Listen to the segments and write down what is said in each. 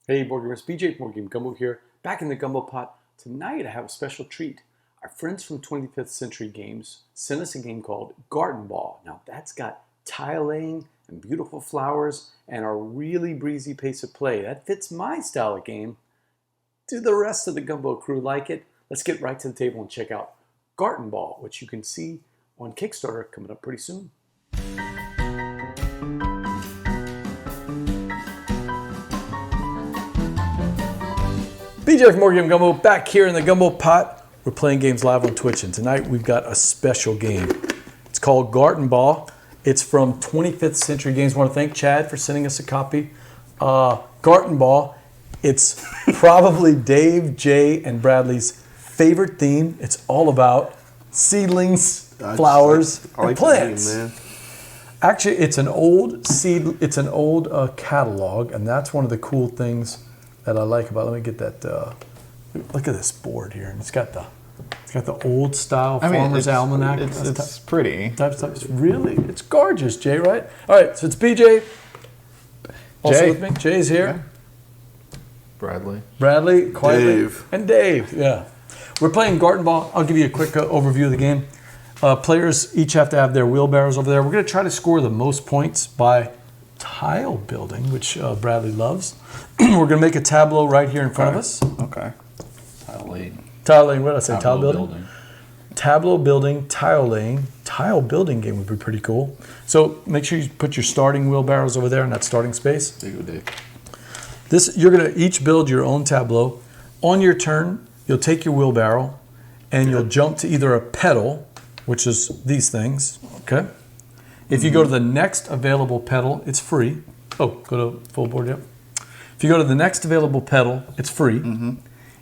Hey board gamers, BJ from Game Gumbo here, back in the Gumbo pot. Tonight I have a special treat. Our friends from 25th Century Games sent us a game called Gartenbau. Now that's got tile laying and beautiful flowers and a really breezy pace of play. That fits my style of game. Do the rest of the Gumbo crew like it? Let's get right to the table and check out Gartenbau, which you can see on Kickstarter coming up pretty soon. BJ from Game Gumbo back here in the Gumbo pot. We're playing games live on Twitch, and tonight we've got a special game. It's called Gartenbau. It's from 25th Century Games. I want to thank Chad for sending us a copy. Gartenbau, it's probably Dave, Jay, and Bradley's favorite theme. It's all about seedlings, flowers, and plants. Name, man. Actually, it's an old catalog, and that's one of the cool things that I like about. Let me get that. Look at this board here, and it's got the old style Farmer's Almanac. It's pretty. Type stuff. It's gorgeous, Jay. Right? All right. So it's BJ. Also with me, Jay's here. Yeah. Bradley, quietly, Dave, and Dave. Yeah, we're playing Gartenbau. I'll give you a quick overview of the game. Players each have to have their wheelbarrows over there. We're going to try to score the most points by tile building, which Bradley loves. We're going to make a tableau right here in front of us. Okay. Tile laying. What did I say? Tile building? Tableau building, tile laying. Tile building game would be pretty cool. So make sure you put your starting wheelbarrows over there in that starting space. There you go, Dave. You're going to each build your own tableau. On your turn, you'll take your wheelbarrow and you'll jump to either a pedal, which is these things, okay? If you go to the next available pedal, it's free. Oh, go to full board, yep. If you go to the next available pedal, it's free.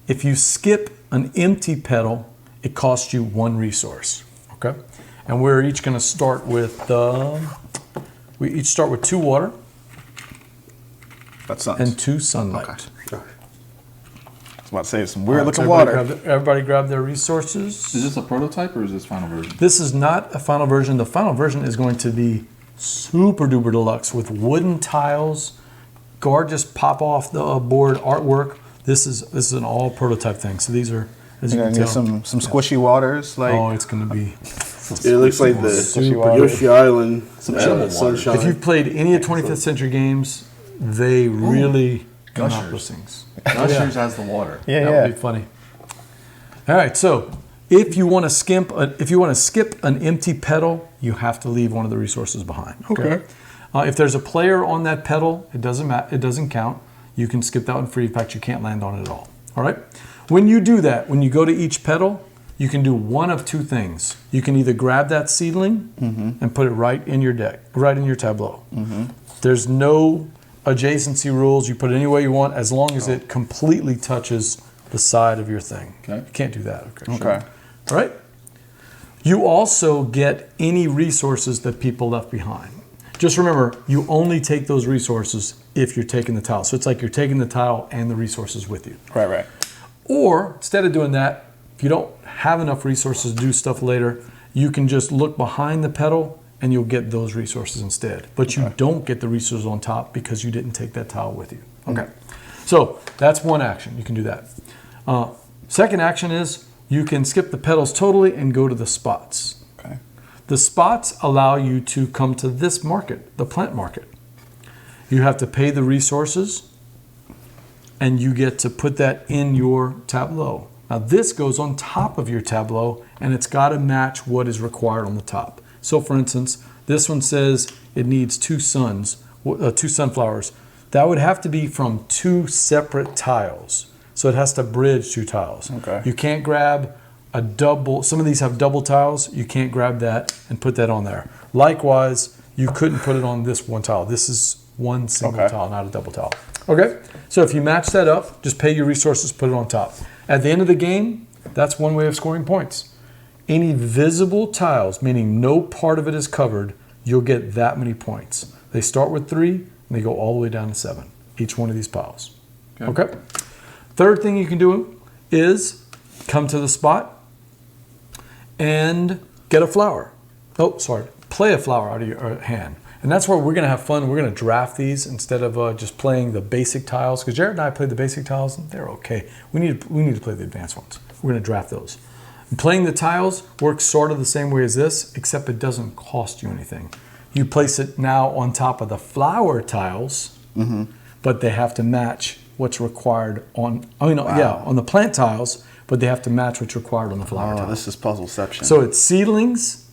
If you skip an empty pedal, it costs you one resource, okay? And we're each going to start with, we each start with 2 water. That's suns. And 2 sunlight. Okay. I was about to say some weird looking water. Everybody grab their resources. Is this a prototype or is this final version? This is not a final version. The final version is going to be super duper deluxe with wooden tiles, gorgeous pop off the board artwork. This is an all prototype thing. So these are, as you can tell, some squishy waters. Like, oh, it's going to be. It looks like the Yoshi Island sunshine. If you've played any of 25th Century Games, they really Gushers. those things. Gushers has the water. That would be funny. All right, so if you want to skip an empty pedal, you have to leave one of the resources behind. Okay. If there's a player on that pedal, it doesn't count. You can skip that one free. In fact, you can't land on it at all. All right. When you do that, when you go to each pedal, you can do one of 2 things. You can either grab that seedling and put it right in your deck, right in your tableau. There's no adjacency rules. You put it any way you want as long as it completely touches the side of your thing. Okay. You can't do that. Okay. okay. All right. You also get any resources that people left behind. Just remember, you only take those resources if you're taking the tile. So it's like you're taking the tile and the resources with you. Right. Or instead of doing that, if you don't have enough resources to do stuff later, you can just look behind the pedal and you'll get those resources instead. But you don't get the resources on top because you didn't take that tile with you. Okay. So that's one action. You can do that. Second action is you can skip the pedals totally and go to the spots. Okay. The spots allow you to come to this market, the plant market. You have to pay the resources and you get to put that in your tableau. Now this goes on top of your tableau and it's got to match what is required on the top. So for instance, this one says it needs 2 sunflowers. That would have to be from 2 separate tiles. So it has to bridge 2 tiles. Okay. You can't grab a double, some of these have double tiles. You can't grab that and put that on there. Likewise, you couldn't put it on this one tile. This is one single tile, not a double tile. Okay, so if you match that up, just pay your resources, put it on top. At the end of the game, that's one way of scoring points. Any visible tiles, meaning no part of it is covered, you'll get that many points. They start with 3 and they go all the way down to 7, each one of these piles. Okay? Third thing you can do is come to the spot and get a flower. Play a flower out of your hand. And that's where we're going to have fun. We're going to draft these instead of just playing the basic tiles. Because Jared and I played the basic tiles, and they're okay. We need to play the advanced ones. We're going to draft those. And playing the tiles works sort of the same way as this, except it doesn't cost you anything. You place it now on top of the flower tiles, but they have to match what's required on the plant tiles, but they have to match what's required on the flower tiles. This is puzzleception. So it's seedlings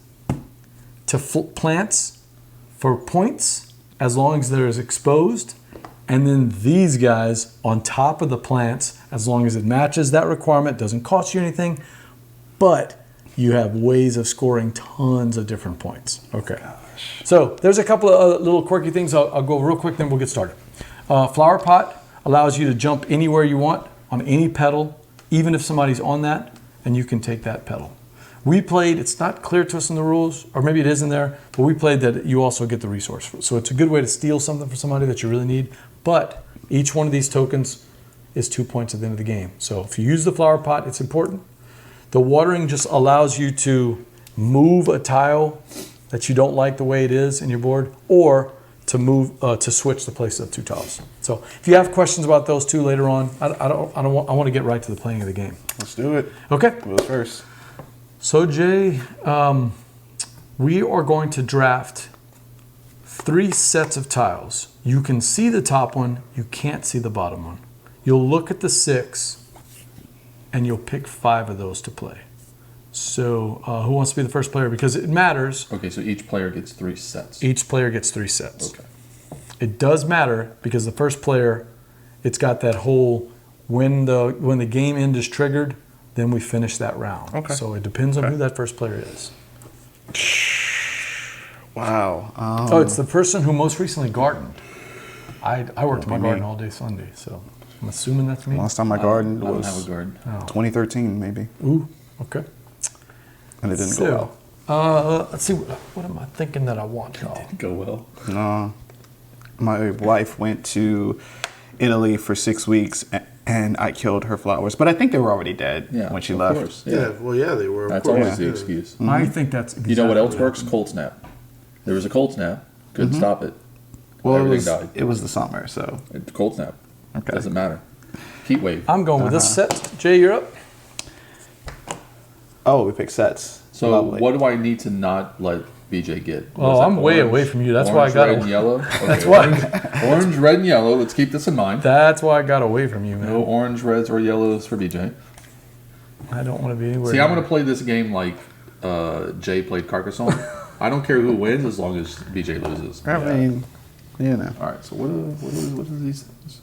to plants for points as long as they're exposed, and then these guys on top of the plants as long as it matches that requirement. Doesn't cost you anything, but you have ways of scoring tons of different points. Okay. Gosh. So there's a couple of little quirky things. I'll go real quick, then we'll get started. Flower pot allows you to jump anywhere you want on any petal, even if somebody's on that, and you can take that petal. We played, it's not clear to us in the rules, or maybe it is in there, but we played that you also get the resource. So it's a good way to steal something from somebody that you really need, but each one of these tokens is 2 points at the end of the game. So if you use the flower pot, it's important. The watering just allows you to move a tile that you don't like the way it is in your board, or to move to switch the places of 2 tiles. So if you have questions about those two later on, I want to get right to the playing of the game. Let's do it. Okay. Who's first? So Jay, we are going to draft 3 sets of tiles. You can see the top one, you can't see the bottom one. You'll look at the 6, and you'll pick 5 of those to play. So who wants to be the first player? Because it matters. Okay, so each player gets 3 sets. Each player gets 3 sets. Okay. It does matter because the first player, it's got that whole when the game end is triggered, then we finish that round. Okay. So it depends on who that first player is. Wow. It's the person who most recently gardened. I worked in my garden all day Sunday, so I'm assuming that's me. Last time I gardened I don't was have a garden. 2013, maybe. Ooh, okay. And it didn't go well. Let's see, what am I thinking that I want, y'all? Go well. No. My wife went to Italy for 6 weeks, and I killed her flowers. But I think they were already dead when she left. Course, Yeah, well, yeah, they were. That's of course. always the excuse. I think that's exactly You know what else it. works? Cold snap. There was a cold snap. Couldn't stop it. Well, Everything died. it was the summer, so. Cold snap. Okay. Doesn't matter. Heat wave. I'm going with this set. Jay, you're up. Oh, we picked sets. So Lovely. what do I need to not let BJ get? Oh, What is that, I'm way away from you. That's why I orange, got red, a- and yellow. Okay, That's why. Orange, red, and yellow. Let's keep this in mind. That's why I got away from you, man. No orange, reds, or yellows for BJ. I don't want to be anywhere. See, I'm near. going to play this game like Jay played Carcassonne. I don't care who wins as long as BJ loses. I mean, you know. All right. So what are these things?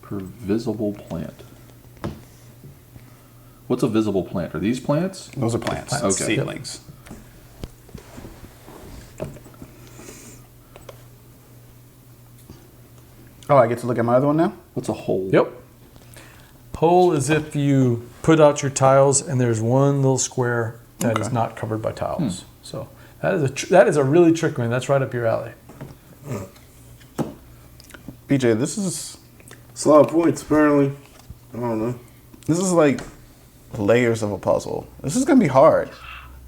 Per visible plant. What's a visible plant? Are these plants? Those are plants. Plants, okay. Seedlings. Oh, I get to look at my other one now? What's a hole? Yep. Hole is if you put out your tiles and there's one little square that is not covered by tiles. So that is a really tricky one. That's right up your alley. BJ, this is It's a lot of points, apparently. I don't know. like layers of a puzzle. This is gonna be hard.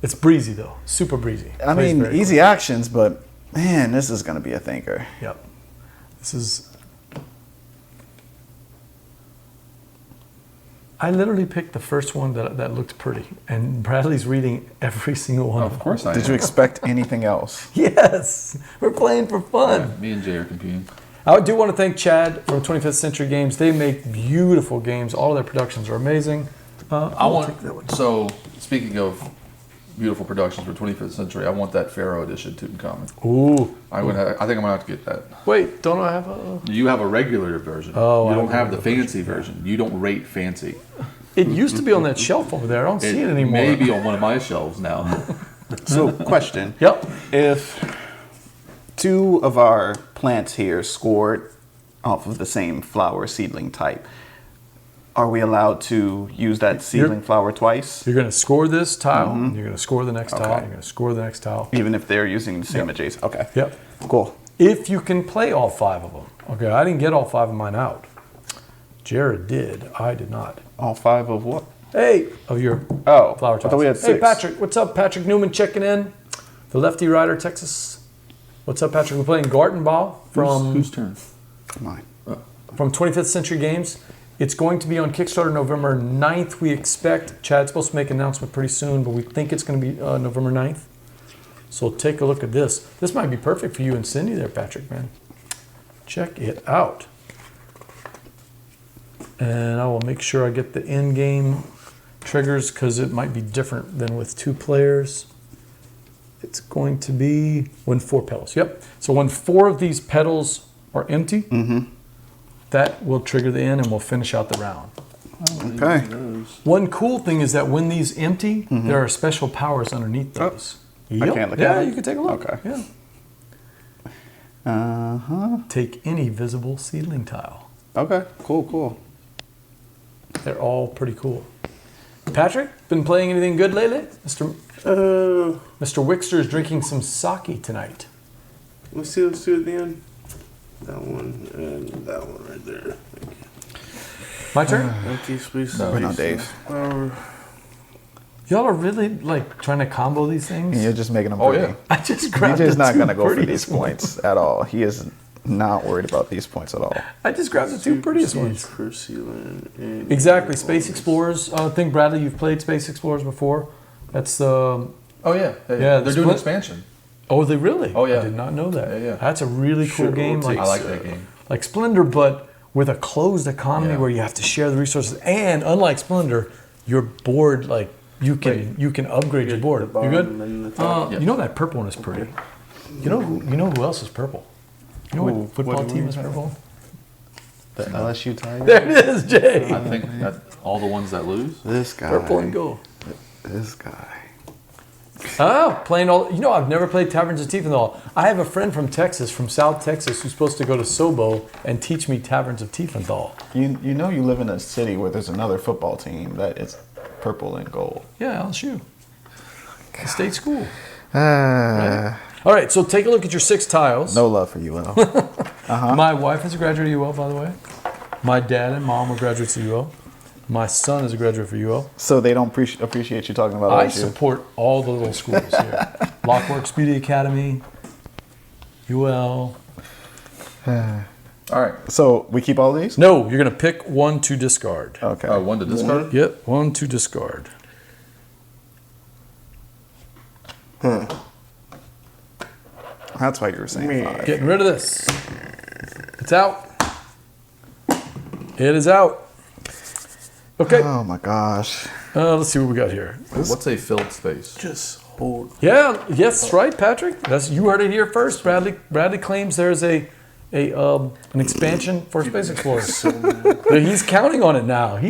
It's breezy though, super breezy. I Plays mean, very easy actions, but man, this is gonna be a thinker. quick. Yep. This is. I literally picked the first one that looked pretty, and Bradley's reading every single one. Of course I Did am. you expect anything else? Yes, we're playing for fun. Yeah, me and Jay are competing. I do want to thank Chad from 25th Century Games. They make beautiful games. All of their productions are amazing. So, speaking of beautiful productions for 25th Century, I want that Pharaoh edition Tutankhamun. Ooh. I think I'm gonna have to get that. Wait, don't I have a... You have a regular version. Oh, you I don't have have the fancy version. You don't rate fancy. It used to be on that shelf over there. I don't see it anymore. may be on one of my shelves now. So, question. Yep. If 2 of our plants here scored off of the same flower seedling type, are we allowed to use that seedling flower twice? You're going to score this tile. You're going to score the next tile. Okay. You're going to score the next tile. Even if they're using the same adjacent. Okay. Yep. Cool. If you can play all 5 of them. Okay, I didn't get all 5 of mine out. Jared did. I did not. All 5 of what? Hey, of your Oh, flower I tiles. thought we had 6. Hey, Patrick. What's up, Patrick Newman checking in the Lefty Rider, Texas. What's up, Patrick? We're playing Gartenbau from Whose turn? Mine. from 25th Century Games. It's going to be on Kickstarter November 9th, we expect. Chad's supposed to make an announcement pretty soon, but we think it's going to be November 9th. So take a look at this. This might be perfect for you and Cindy there, Patrick, man. Check it out. And I will make sure I get the in-game triggers because it might be different than with 2 players. It's going to be when 4 petals. Yep. So when 4 of these petals are empty, that will trigger the end and we'll finish out the round. Okay. One cool thing is that when these empty, there are special powers underneath those. I can't look Yeah, at it? you can take a look. Okay. Yeah. Take any visible seedling tile. Okay. Cool. They're all pretty cool. Patrick, been playing anything good lately? Mr. Wickster is drinking some sake tonight. Let's do it at the end. That one and that one right there. My turn? Empty space. We're not Dave. Y'all are really like trying to combo these things? You're just making them Oh, pretty. yeah. I just grabbed DJ's the not 2 going to go for prettiest these points at all. He is not worried about these points at all. I just grabbed the 2 prettiest ones. Per ceiling. And Exactly. Space Explorers. I think, Bradley, you've played Space Explorers before. That's the... Oh yeah. Yeah, They're doing expansion. Oh, they really? Oh, yeah. I did not know that. Yeah. That's a really cool Sure, game. we'll I like that game. Like Splendor, but with a closed economy Yeah. where you have to share the resources. And unlike Splendor, your board, like you can upgrade your board. You good? And the top. You know that purple one is pretty. You know who else is purple? You know what football team is purple? The LSU Tigers? There it is, Jay. I think that all the ones that lose. This guy. Purple and gold. This guy. Oh, playing all. You know, I've never played Taverns of Tiefenthal. I have a friend from Texas, from South Texas, who's supposed to go to Sobo and teach me Taverns of Tiefenthal. You know you live in a city where there's another football team that is purple and gold. Yeah, LSU. The state school. Right? All right, so take a look at your 6 tiles. No love for you, Will. My wife is a graduate of UL, by the way. My dad and mom were graduates of UL. My son is a graduate for UL. So they don't appreciate you talking about I LSU? support all the little schools here. Lockworks Beauty Academy, UL. All right. So we keep all these? No, you're going to pick one to discard. Okay. One to discard. Yep, one to discard. That's why you were saying 5. Getting rid of this. It's out. It is out. Okay, Oh my gosh. let's see what we got here. What's a filled space? Just hold. Yeah, yes, right, Patrick. You heard it here first. Bradley claims there's an expansion for Space Explorers. He's counting on it now.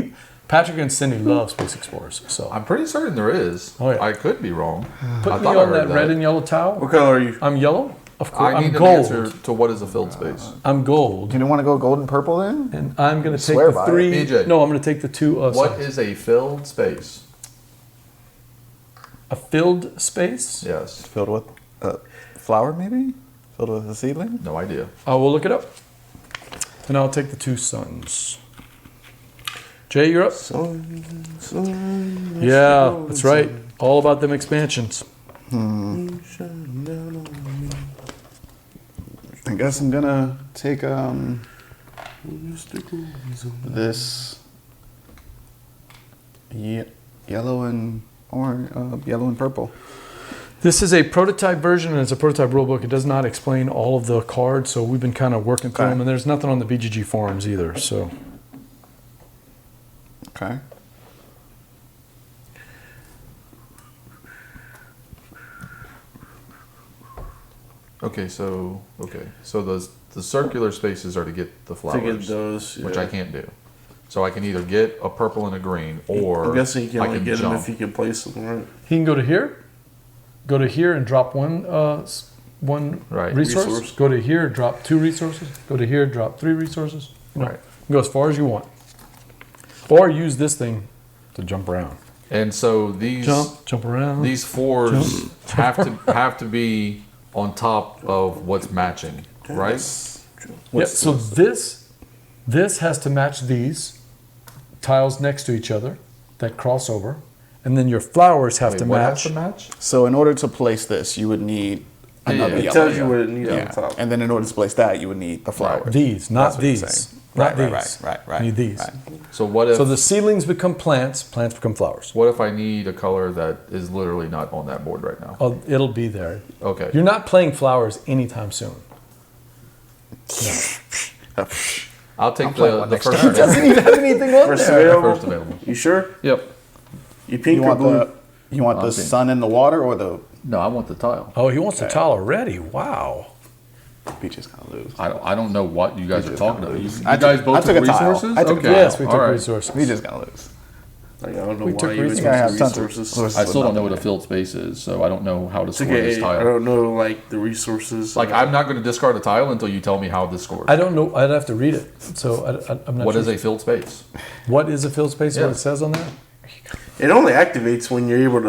Patrick and Cindy love Space Explorers. So I'm pretty certain there is. Oh, yeah. I could be wrong. put I me thought I on heard that red and yellow towel. What color are you? I'm yellow. Of course, I need I'm an gold. answer to what is a filled space. I'm gold, You don't want to go gold and purple then? and I'm going to take Swear the by it. 3. BJ. No, I'm going to take the 2. What sides. is a filled space? A filled space? Yes. Filled with a flower, maybe? Filled with a seedling? No idea. I will look it up, and I'll take the 2 suns. Jay, you're up. Sun, Yeah, that's right. All about them expansions. shine down on me. I guess I'm gonna take Mr. Goldie's on me. this yellow and yellow and purple. This is a prototype version, and it's a prototype rulebook. It does not explain all of the cards, so we've been kind of working through Okay. them, and there's nothing on the BGG forums either. So Okay. Okay, so the circular spaces are to get the To flowers, get those, which yeah. I can't do. So I can either get a purple and a green, or I'm guessing you can I only get jump. them if you can place them, right? he can go to here, and drop one Right. resource. Resource. Go to here, drop 2 resources. Go to here, drop 3 resources. You know, Right. you can go as far as you want, or use this thing to jump around. And so these Jump around. these fours have to be on top of what's matching, right? Yeah, so this has to match these tiles next to each other that cross over, and then your flowers have to What match. has to match? So in order to place this, you would need another yeah. yellow. It tells you what it needs on Yeah. the top. And then in order to place that, you would need the flowers. These, not That's what you're these. saying. Not Right, these. right. You need these. Right. So what if So the seedlings become plants, plants become flowers. what if I need a color that is literally not on that board right now? Oh, it'll be there. Okay. You're not playing flowers anytime soon. I'll take playing the one the next first turn. Doesn't even have anything on First there. available. first available. You sure? Yep. You pink You or want blue? the I'm pink. sun in the water or the No, I want the tile. Oh, he wants the tile already. Wow. Peach is gonna lose. I don't know what you guys are talking about. You I guys took- both I took took a tile. resources? I took a okay. tile. Yes, we all took right. resources. We just gonna lose. Like, I don't know We why took you would resources. take I have tons of resources. resources. I still don't know with what a filled space is, so I don't know how to It's score okay. this I tile. don't know, like, the resources. Like, I'm not going to discard a tile until you tell me how this scores. I don't know. I'd have to read it. So I'm not What sure. is a filled space? What is a filled space? Yeah. What it says on there? It only activates when you're able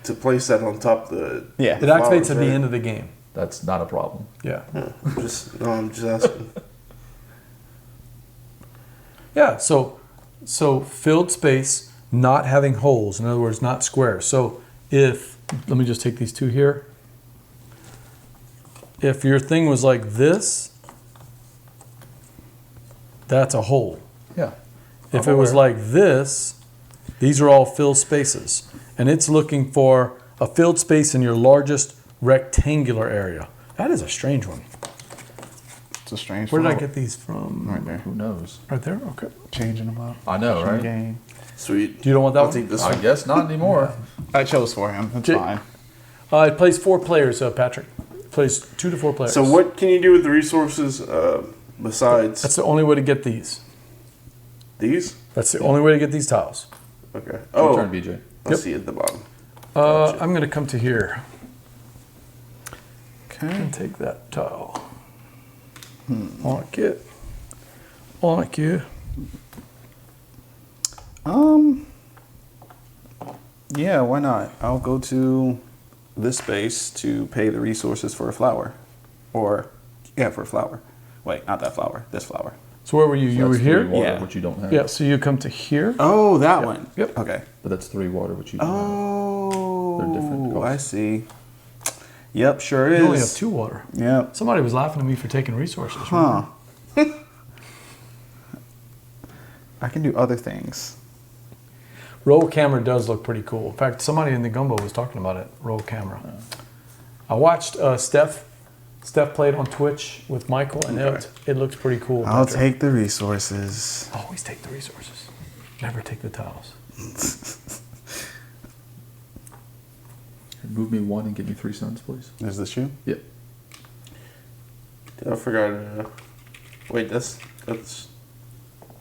to place that on top of the. Yeah. It activates flowers, at the right? end of the game. That's not a problem. Yeah. I'm just asking. Yeah. So filled space, not having holes. In other words, not square. So if let me just take these two here. If your thing was like this, that's a hole. Yeah. If I'm it was aware. like this, these are all filled spaces. And it's looking for a filled space in your largest rectangular area. That is a strange one. It's a strange. Where did I flower. get these from? Right there? Who knows? Right there? Okay. Changing them up. I know, right? Game. Sweet. Do you don't want that I'll one? take this I one. guess not anymore. I chose for him. That's Jake- fine. It plays 4 players, Patrick. It plays 2 to 4 players. So what can you do with the resources besides That's the only way to get these. these? That's the only way to get these tiles. Okay. Your Oh, turn, BJ. I Yep. see at the bottom. I'm going to come to here Okay. and take that tile. Like it. Like you. Yeah, why not? I'll go to this space to pay the resources for a flower. Or, yeah, for a flower. Wait, not that flower. This flower. So where were you? You were That's here? 3 water, Yeah. which you don't have. Yeah, so you come to here. Oh, that one. Yep. Okay. But that's 3 water, which you don't have. Oh, They're different I costs. see. Yep, sure is. You only have 2 water. Yep. Somebody was laughing at me for taking resources. Huh. I can do other things. Roll camera does look pretty cool. In fact, somebody in the Gumbo was talking about it. Roll camera. I watched Steph played on Twitch with Michael, and it looks pretty cool. I'll Patrick. take the resources. Always take the resources. Never take the tiles. Move me 1 and give me 3 suns, please. Is this you? Yep. I forgot. Wait, that's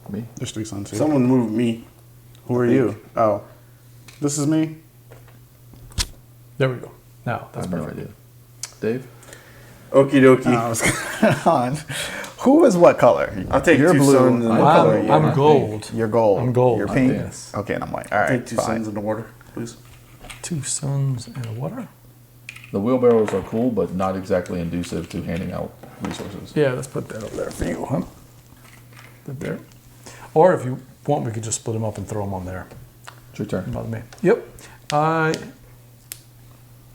Me? There's 3 suns here. someone moved me. Who are you? Oh, this is me. There we go. Now I that's have no perfect. idea. Dave? Okie dokie. What's going on? Who is what color? I'll take You're 2 blue. suns in the I'm- water. I'm- I'm I'm gold. You're gold. I'm gold. You're I'm pink. pink. Okay, and I'm white. All right, Take 2 fine. suns in the water, please. 2 suns and water. The wheelbarrows are cool, but not exactly inducive to handing out resources. Yeah, let's put that over there for you, huh? Put there. Or if you want, we could just split them up and throw them on there. It's your turn. Doesn't bother me. Yep.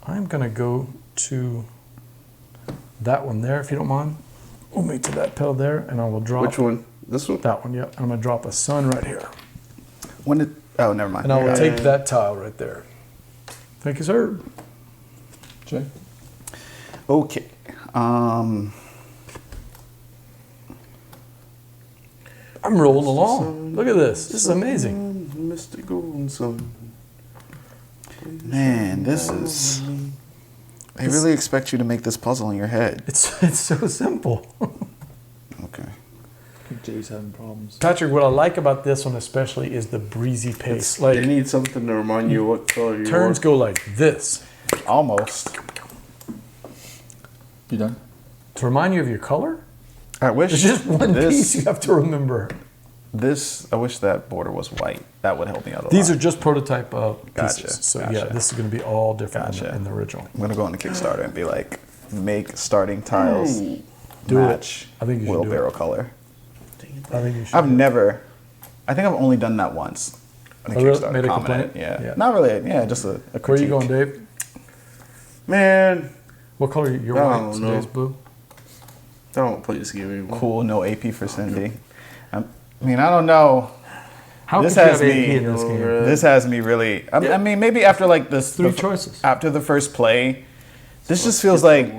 I'm gonna go to that one there, if you don't mind. Move me to that pedal there, and I will drop Which one? This one? that one. Yep. I'm gonna drop a sun right here, When did? Oh, never mind. and I will Yeah. take that tile right there. Thank you, sir. Jay? Okay. I'm rolling along. Look at this. This is amazing. Mr. Golden Sun. Man, this is. They really expect you to make this puzzle in your head. It's so simple. Okay. I think Jay's having problems. Patrick, what I like about this one especially is the breezy pace. They Like need something to remind you what color you turns are. go like this Almost. You done? to remind you of your color. I wish. There's just one this, piece you have to remember. This. I wish that border was white. That would help me out a These lot. are just prototype pieces. Gotcha, So yeah, gotcha. this is going to be all different Gotcha. in the original. I'm gonna go on the Kickstarter and be like, make starting tiles Do it. match I think you should do wheelbarrow it. color. I think you should. I've never. I think I've only done that once. the really? Kickstarter Made a commented. complaint? Yeah. Yeah. Not really. Yeah, just a critique. Where are you going, Dave? Man, What color? You're I white. don't So know. Dave's blue. I don't play this game anymore. Cool, no AP for Cindy. I mean, I don't know. How This could you has have AP me- in this game? This has me really. I mean, maybe after like this, Three choices. after the first play, this just feels like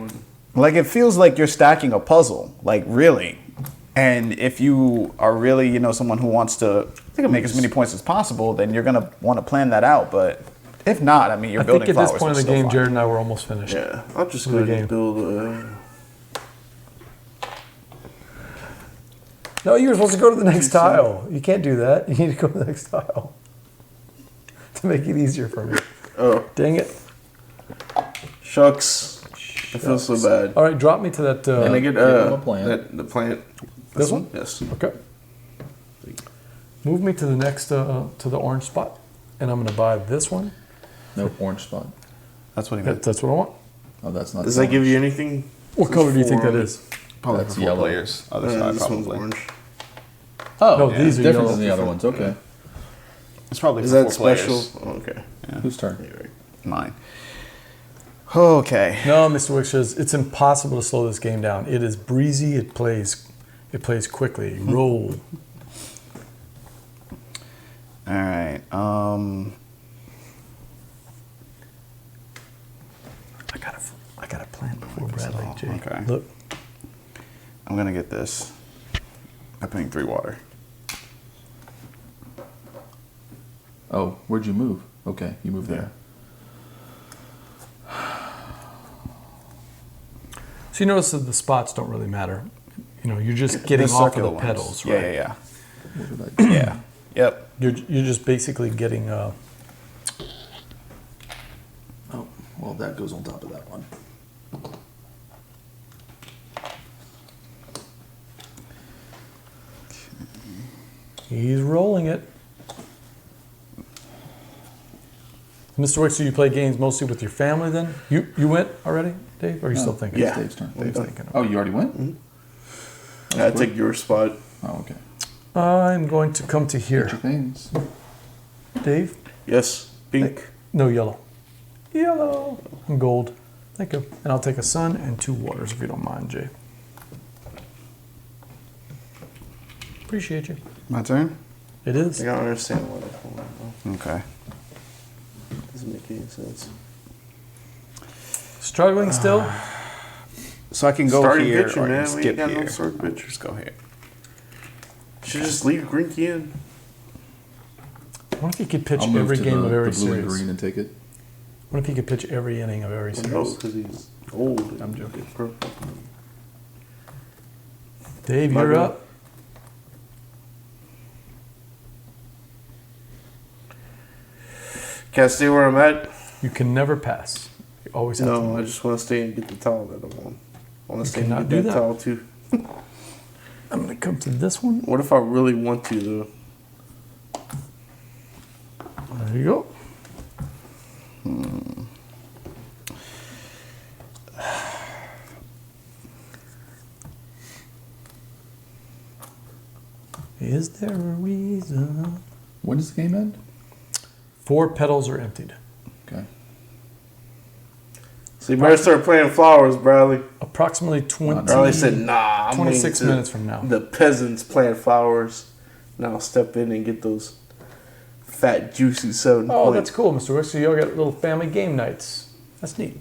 it feels like you're stacking a puzzle, like really. And if you are really, someone who wants to make as many points as possible, then you're gonna want to plan that out. But if not, I mean, you're I think building at flowers. this point in which the is game, still Jared fine. and I were almost finished. Yeah, I'm just With the going game. to build No, you were supposed to go to the next tile. You can't do that. You need to go to the next tile to make it easier for me. Oh, Dang it! shucks. I feel so bad. All right, drop me to that. Can I get Give him a plant. the plant? This one? Yes. Okay. Move me to the next to the orange spot, and I'm going to buy this one. No orange spot. That's what he meant. That's what I want. Oh, that's not. Does that give you anything? What color do you think that is? Probably That's for 4 yellow. players. Other side, This one's probably. orange. Oh, No, yeah. these are different yellow. than the other ones. Okay. It's probably Is for that 4 special? players. Oh, okay. Whose turn? You're right. Mine. Okay. No, Mr. Wick says it's impossible to slow this game down. It is breezy. It plays quickly. Roll. All right. I got a plan before Bradley. Jay. Okay. Look. I'm gonna get this. I'm putting 3 water. Oh, where'd you move? Okay, you moved there. So you notice that the spots don't really matter. You're just getting The off of circular the ones. pedals, Yeah, right? yeah, What did I do? yeah. Yeah. Yep. You're just basically getting. Oh, well, that goes on top of that one. He's rolling it. Mr. Wick, so you play games mostly with your family then? You went already, Dave? Or are you still thinking? Yeah. Dave's turn. Dave's thinking. Oh, you already went? I take your spot. Oh, okay. I'm going to come to Get your here. things. Dave? Yes. Pink. No, yellow. Yellow. And gold. Thank you. And I'll take a sun and 2 waters if you don't mind, Jay. Appreciate you. My turn. It is. I don't understand what I'm pulling. Okay. Doesn't make any sense. Struggling still? So I can go Starting here pitcher, or I man. can We skip ain't got no here. start pitcher. Just go here. Should just leave Grinky in. I wonder if you could pitch I'll move every to game the of every blue and series. green and take it. What if you could pitch every inning of every No, series? because he's old. I'm joking. Perfect. Dave, My you're go. up. Can I stay where I'm at? You can never pass. You always have to No, move. I just want to stay and get the towel that I want. I want to stay and cannot get do that that. towel too. I'm going to come to this one. What if I really want to though? There you go. Is there a reason? When does the game end? 4 petals are emptied. Okay. So you better start playing flowers, Bradley. Approximately 20. Bradley said, "Nah, I'm 26 waiting minutes till from now. The peasants plant flowers. Now I'll step in and get those fat, juicy 7 Oh, points. that's cool, Mr. Wick. So you all got little family game nights. That's neat.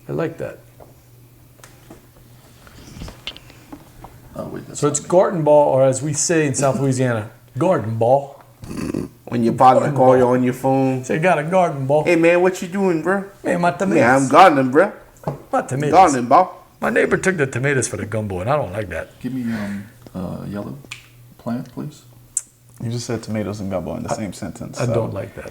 I like that. Oh, wait. That's So not it's me. Gartenbau, or as we say in South Louisiana, Gartenbau. When your partner call you on your phone. So you got a Gartenbau. Hey man, what you doing, bro? Man, my tomatoes. Yeah, I'm gardening, bro. My tomatoes. Gardening, bro. My neighbor took the tomatoes for the gumbo, and I don't like that. Give me yellow plant, please. You just said tomatoes and gumbo in the same sentence. I so- don't like that.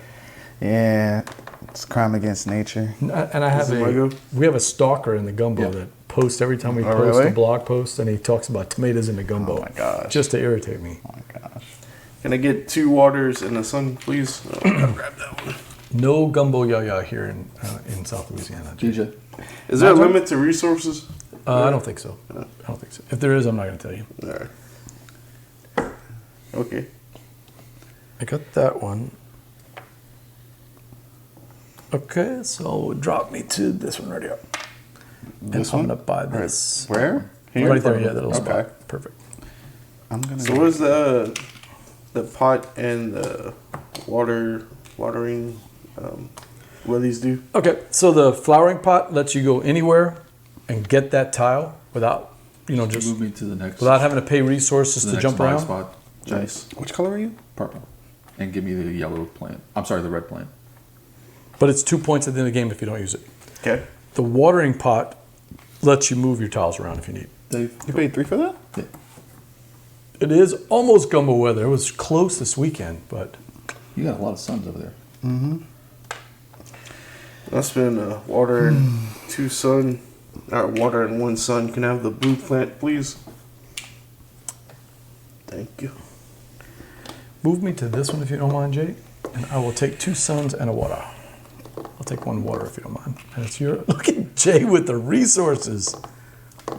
Yeah, it's crime against nature. And I have Is it my go? we have a stalker in the gumbo Yeah. that posts every time we Oh, post really? a blog post, and he talks about tomatoes in the gumbo. Oh my gosh. Just to irritate me. Oh my gosh. Can I get 2 waters and the sun, please? Oh, I'll grab that one. No gumbo yaya here in South Louisiana. DJ. Is there a My turn? limit to resources? I don't think so. I don't think so. If there is, I'm not going to tell you. Alright. Okay. I got that one. Okay, so drop me to this one right here. This I'm one? gonna buy this. Where? Right there, yeah, that little Okay. spot. Perfect. I'm gonna. So where's the pot and the watering? What do these do? Okay, so the flowering pot lets you go anywhere and get that tile without, just Move me to the next. without having to pay resources the to next jump buy around. spot. Jay. Nice. Which color are you? Purple. And give me the yellow plant. I'm sorry, the red plant. But it's 2 points at the end of the game if you don't use it. Okay. The watering pot lets you move your tiles around if you need. Dave. You paid 3 for that? Yeah. It is almost gumbo weather. It was close this weekend, but You got a lot of suns over there. I spent water and water and 1 sun. Can I have the blue plant, please? Thank you. move me to this one if you don't mind, Jay. And I will take 2 suns and a water. I'll take 1 water if you don't mind. And it's your look at Jay with the resources.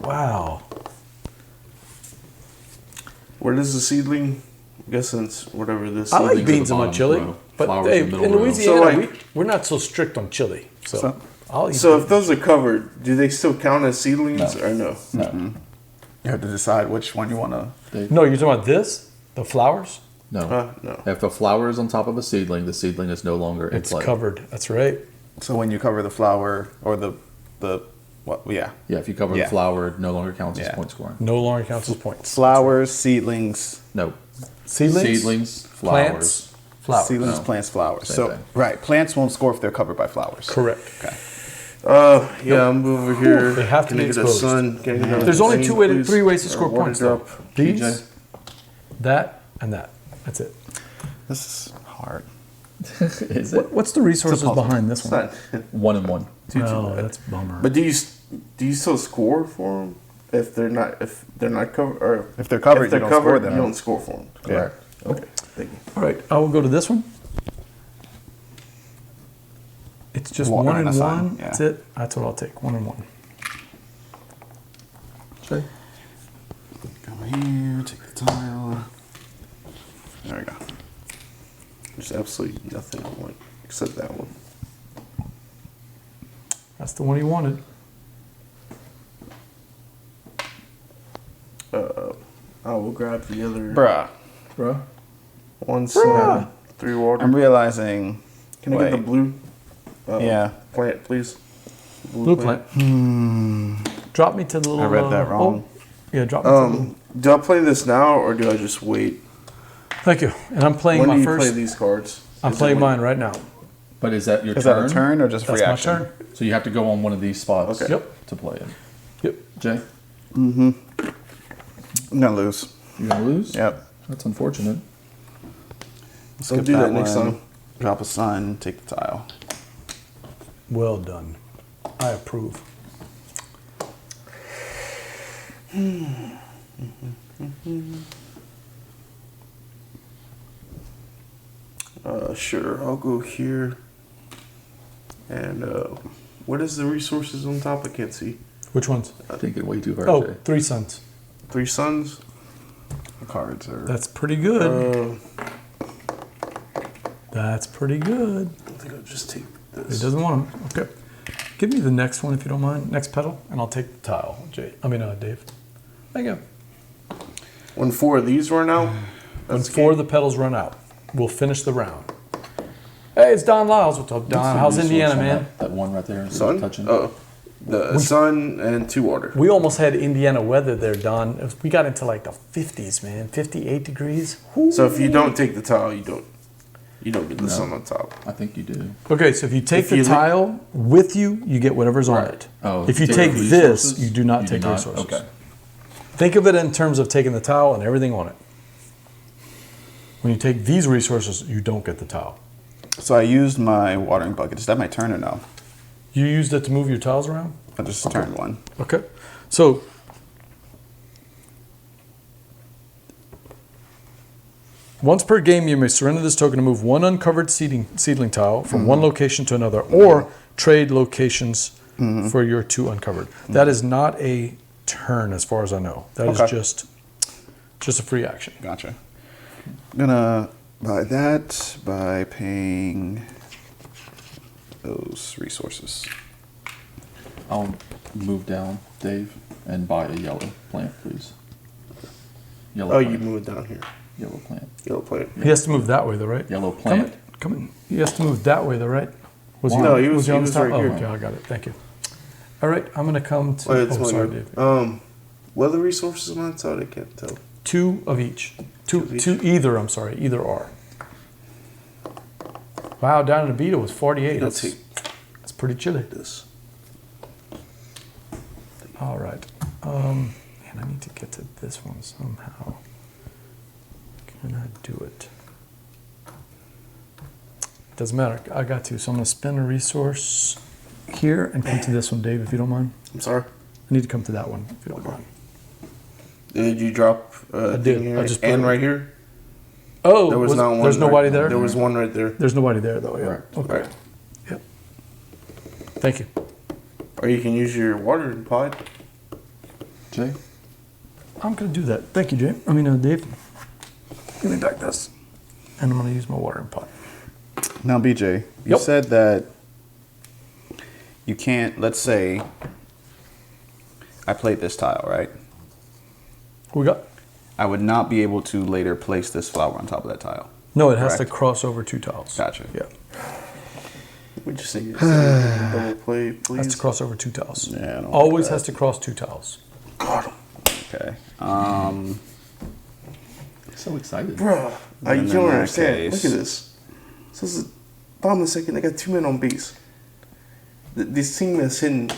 Wow. Where does the seedling? I guess it's whatever this. I like Seedlings at beans the in my bottom chili, row, but flowers hey, in the in middle row. Louisiana, So, like- we're not so strict on chili. So I'll eat So beans. if those are covered, do they still count as seedlings No. or no? No. You have to decide which one you want to. Dave. No, you're talking about this? The flowers? No. No. If the flower is on top of a seedling, the seedling is no longer in It's play. covered. That's right. So when you cover the flower or the what? Yeah, Yeah, if you cover Yeah. the flower, it no longer counts as Yeah. point scoring. No longer counts as points. flowers, seedlings, No. Seedlings? Seedlings, flowers. Plants? Flowers. seedlings, No. plants, flowers. Same So thing. right, plants won't score if they're covered by flowers. Correct. Okay. Yeah, I'm over here. They have to Can be I get a exposed. sun? Can I get a There's only rain, 3 please? ways to Or score water points, though. drop? These, PJ? that, and that. That's it. This is hard. Is it? What's the resources puzzle. behind this It's one? not. 1 and 1. Oh, that's a bummer. But do you still score for them if they're not covered or If they're covered, if they're you don't covered score them. you don't score for them? Correct. Okay, thank you. All right, I will go to this one. It's just Water 1 and and a 1. sun, yeah. That's it. That's what I'll take. 1 and 1. Jay? Come here, take the tile. There we go. There's absolutely nothing I want except that one. That's the one he wanted. I will grab the other Bruh, Bro? 1 sun, 3 water. I'm realizing. Can I get the blue? Yeah. Plant, please. Blue plant. Drop me to the little. I read that wrong. Yeah, drop me to the little. Do I play this now or do I just wait? Thank you. And I'm playing When do my you first. play these cards? I'm Is it playing when- mine right now. But is that your Is turn? that a turn or just a That's free my action? turn. So you have to go on one of these spots Okay. Yep. to play it. Yep. Jay? I'm gonna lose. You're going to lose? Yep. That's unfortunate. Skip do that next one. time. Drop a sun, take the tile. Well done. I approve. Sure, I'll go here. And what is the resources on top? I can't see. Which ones? I think it way too hard, Oh, Jay. 3 suns. 3 suns. The cards are. That's pretty good. That's pretty good. I think I'll just take He this. doesn't want them. Okay. Give me the next one if you don't mind. Next pedal, and I'll take the tile. Dave. Thank you. When 4 of these run out, When that's 4 of the pedals run out, we'll finish the round. Hey, it's Don Lyles. What's up, Don? How's What's the Indiana, resource on man? That one right there. sun. Touching. The sun and 2 water. We almost had Indiana weather there, Don. We got into like the 50s, man. 58 degrees. So if you don't take the tile, you don't get the sun on top. I think you do. Okay, so if you take If the you- tile with you, you get whatever's on Right. it. Oh, if you take take the this, resources? you do not You take do not? resources. Okay. Think of it in terms of taking the tile and everything on it. When you take these resources, you don't get the tile. So I used my watering bucket. Is that my turn or no? You used it to move your tiles around? I just turned one. Okay. So once per game, you may surrender this token to move 1 uncovered seedling tile from one location to another, or trade locations for your 2 uncovered. That is not a turn, as far as I know. That is Okay. just a free action. Gotcha. I'm gonna buy that by paying those resources. I'll move down, Dave, and buy a yellow plant, please. Yellow Oh, plant. you move it down here. Yellow plant. Yellow plant. He has to move that way, though, right? Yellow plant. Come in. He has to move that way, though, right? Was No, he was on this right time? here. Oh, okay, I got it. Thank you. All right, I'm going to come to. Oh, it's Oh, sorry, one. Dave. What are the resources on that side? I can't tell. 2 of each. Two of each. Either, I'm sorry, either or. Wow, down in the beta was 48. Let's see. That's pretty chilly. This. All right. Man, I need to get to this one somehow. Can I do it? Doesn't matter. I got to. So I'm going to spend a resource here and come to this one, Dave, if you don't mind. I'm sorry. I need to come to that one, if you don't mind. Did you drop I thing did. here I just put and it- right here? Oh, There was not one. there's nobody right, there? There was one right there. There's nobody there, though. Yeah. Correct. Okay. Right. Yep. Thank you. Or you can use your watering pod. Jay? I'm going to do that. Thank you, Jay. Dave. Give me back this. And I'm going to use my watering pot. Now, BJ, you Yep. said that you can't, let's say, I played this tile, right? We got? I would not be able to later place this flower on top of that tile. No, it has to Correct. cross over 2 tiles. Gotcha. Yeah. We just say double play, Has please. to cross over 2 tiles. Yeah, I don't like Always that. has to cross 2 tiles. God, Okay. So excited. bruh. And then You in don't that understand. case- Look at this. So this is bottom of the second. They got 2 men on base. This team has hitting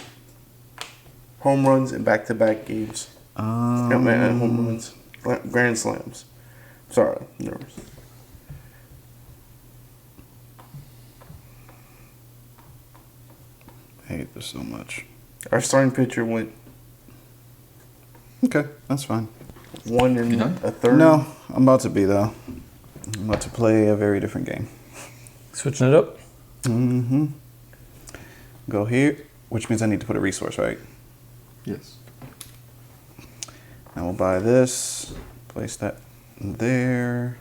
home runs in back-to-back games. And home runs, grand slams. Sorry, I'm nervous. I hate this so much. Our starting pitcher went Okay, that's fine. 1 and You done? a third. No, I'm about to be, though. I'm about to play a very different game. Switching it up. Mm-hmm. Go here, which means I need to put a resource, right? Yes. Now we'll buy this, place that there.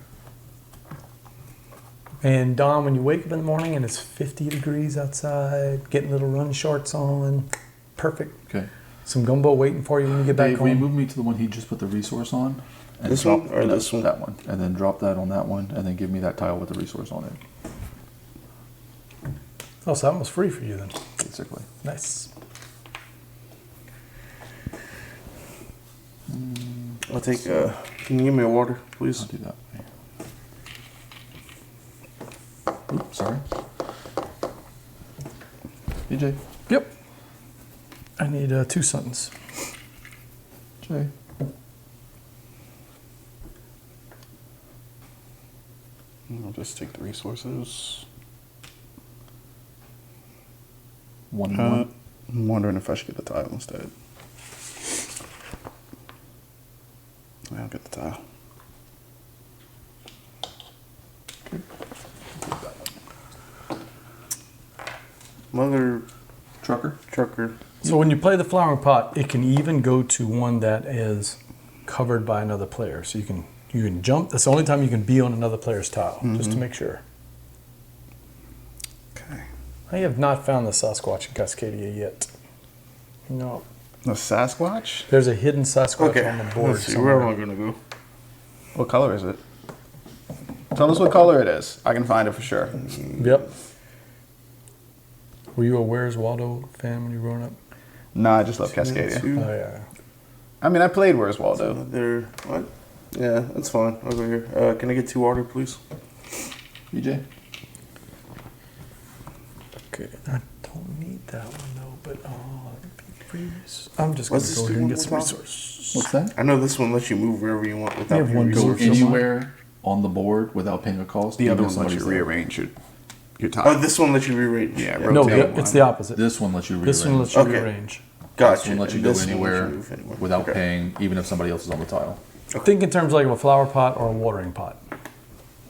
And Dom, when you wake up in the morning and it's 50 degrees outside, getting little run shorts on, perfect. Okay. Some gumbo waiting for you when you get back Dave, will you home. move me to the one he just put the resource on? And This drop- one or no, this one? That one. And then drop that on that one, and then give me that tile with the resource on it, Oh, so that was free for you then. basically. Nice. I'll take. Can you give me a water, please? I'll do that. Oops, sorry. BJ. Yep. I need 2 suns. Jay. I'll just take the resources. One. I'm wondering if I should get the tile instead. I'll get the tile. Mother Trucker. So when you play the flowering pot, it can even go to one that is covered by another player. So you can jump. That's the only time you can be on another player's tile, just to make sure. Okay. I have not found the Sasquatch in Cascadia yet. No. The Sasquatch? There's a hidden Sasquatch Okay. on the board Let's see. somewhere. Where am I gonna go? What color is it? Tell us what color it is. I can find it for sure. Yep. Were you a Where's Waldo fan when you were growing up? No, I just love Cascadia. Two. Oh, yeah. I mean, I played Where's Waldo. There. What? Yeah, that's fine. I'll go here. Can I get 2 water, please? BJ. Okay. I don't need that one, though, but I'm just going What's to this go do here and one get more some time? resources. What's that? I know this one lets you move wherever you want without have paying one Go door. resources. anywhere on the board without paying a cost. The even other if one lets you somebody's there. rearrange your Oh, tile. this one lets you rearrange. Yeah, No, rotate it's one. the opposite. This one lets you rearrange. This one lets you Okay. rearrange. Gotcha. This one lets you And go this one lets you anywhere move anywhere. without Okay. paying, even if somebody else is on the tile. Think in terms like of a flower pot or a watering pot.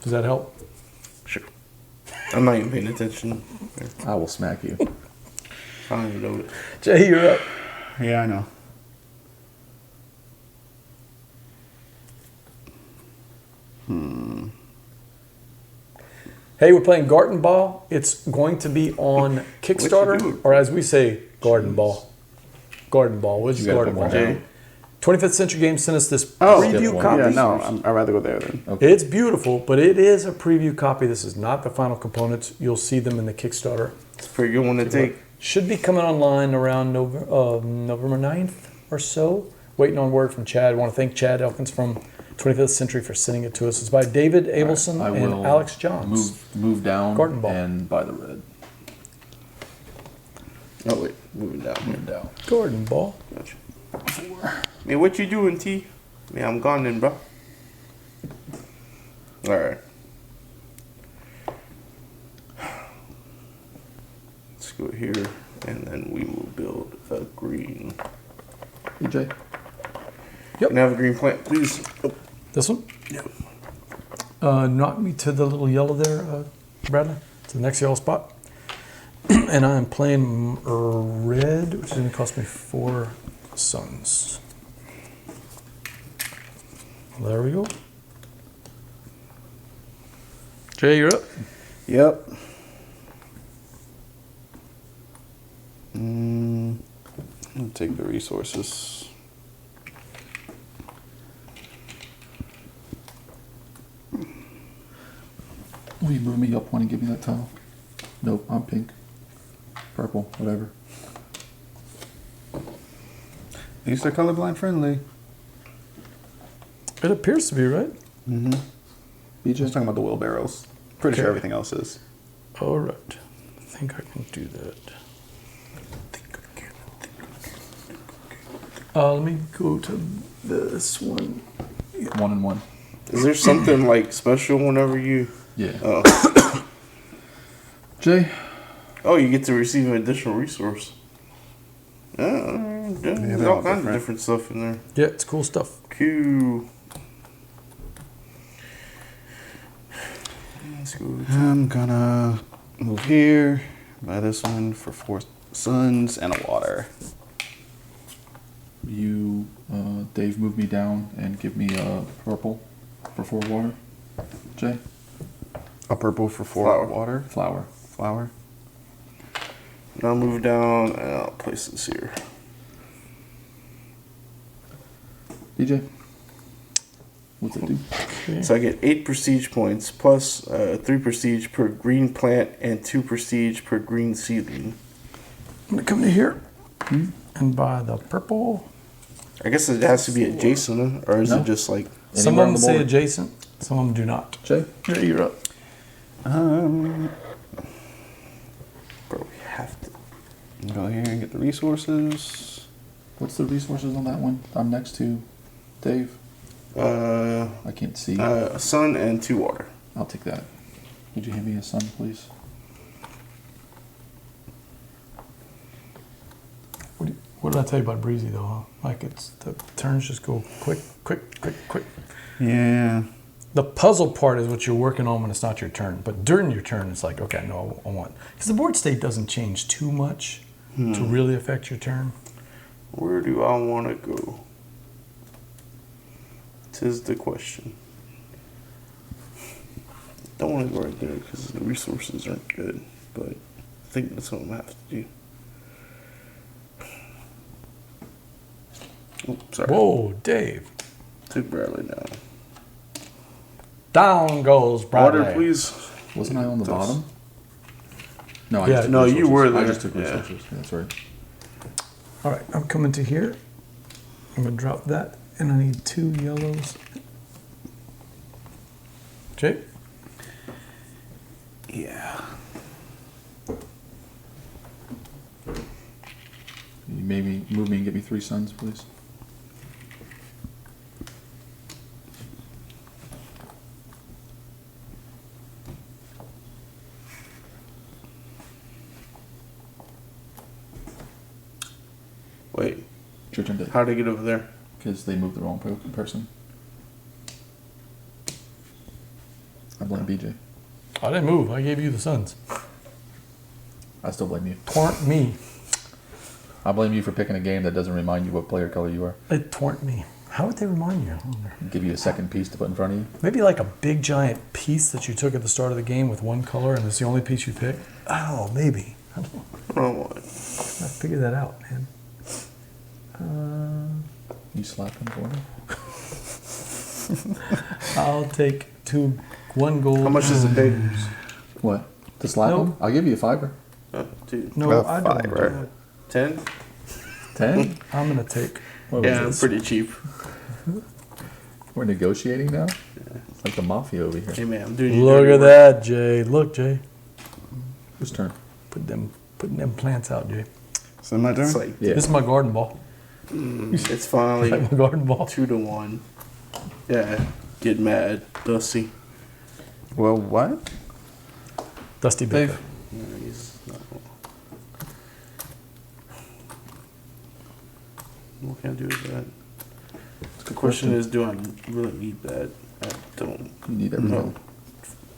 Does that help? Sure. I'm not even paying attention. I will smack you. I don't even know it. Jay, you're up. Yeah, I know. Hey, we're playing Gartenbau. It's going to be on Kickstarter, doing? or as we say, Gartenbau. Gartenbau. What's You gotta put more Gartenbau? down. 25th Century Games sent us this Oh, preview yeah, copy. Yeah, no, I'd rather go there then. Okay. It's beautiful, but it is a preview copy. This is not the final components. You'll see them in the Kickstarter. It's a pretty good one to take. Should be coming online around November 9th or so. Waiting on word from Chad. I want to thank Chad Elkins from 25th Century for sending it to us. It's by David Abelson I and will Alex Johns. move down Gartenbau. and buy the red. Oh wait, moving down. Move down. Gartenbau. Gotcha. Man, what you doing, T? Man, I'm gone then, bro. All right. Let's go here, and then we will build a green. BJ. Can I have a green plant, please? Oh, This one? yeah. Knock me to the little yellow there, Bradley. To the next yellow spot. And I'm playing red, which is going to cost me 4 suns. There we go. Jay, you're up. Yep. I'll take the resources. Will you move me up one and give me that tile? Nope, I'm pink. Purple, whatever. These are colorblind friendly. It appears to be, right? I was BJ. talking about the wheelbarrows. Pretty sure Okay. everything else is. All right. I think I can do that. Let me go to this one. 1 and 1. Is there something like special whenever you? Yeah. Oh, Jay. oh, you get to receive an additional resource. There's they're all all kinds of different. different stuff in there. Yeah, it's cool stuff. Q. Let's go. I'm gonna move here, buy this one for 4 suns and a water. You, Dave, move me down and give me a purple for 4 water. Jay. A purple for 4 Flower. water. Flower. Flower. Now move down and I'll place this here. BJ. What's it do? Okay. So I get 8 prestige points plus 3 prestige per green plant and 2 prestige per green seedling. I'm going to come to here and buy the purple. I guess it has to be adjacent, or is No. it just like? Some Anywhere of on them the say board. adjacent, some of them do not. Jay. Yeah, you're up. Bro, we have to. Go here and get the resources. What's the resources on that one? I'm next to Dave. I can't see. A sun and 2 water. I'll take that. Would you hand me a sun, please? What did I tell you about Breezy though? Huh? Like it's the turns just go quick, quick, quick, quick. Yeah. The puzzle part is what you're working on when it's not your turn. But during your turn, it's like, okay, no, I want. Because the board state doesn't change too much to really affect your turn. Where do I want to go? 'Tis the question. Don't want to go right there because the resources aren't good, but I think that's what I'm gonna have to do. Oh, sorry. Whoa, Dave. Took Bradley down. Down goes Bradley. Water, please. Wasn't I on the Those- bottom? No, I Yeah, just took no, you resources. were I there. just took Yeah. resources. Yeah, that's right. All right, I'm coming to here. I'm going to drop that, and I need 2 yellows. Jay? Yeah. Can you maybe move me and get me 3 suns, please? Wait, It's your turn, Dave. how'd I get over there? Because they moved the wrong person. I blame BJ. I didn't move. I gave you the suns. I still blame you. Torrent me. I blame you for picking a game that doesn't remind you what player color you are. It torrent me. How would they remind you? I wonder. Give you a second piece to put in front of you. Maybe like a big giant piece that you took at the start of the game with one color and it's the only piece you pick. Oh, maybe. I don't know. Oh, I figure that out, man. You slap him for me. I'll take one gold. how much does it pay? What? To slap No. him? I'll give you a $5. Dude. No, About I don't five, do right? that. 10? 10? I'm gonna take. What Yeah, was this? pretty cheap. We're negotiating now? It's like the mafia over here. Hey man, I'm doing you Look dirty at work. that, Jay. Look, Jay. Whose turn? Putting them plants out, Jay. Is it my turn? It's like, Yeah. This is my garden ball. it's finally Like my garden ball. 2-1. Yeah, get mad, Dusty. Well, what? Dusty Baker. Dave. No, he's not. What can I do with that? The question is, do I really need that? I don't. You need everything.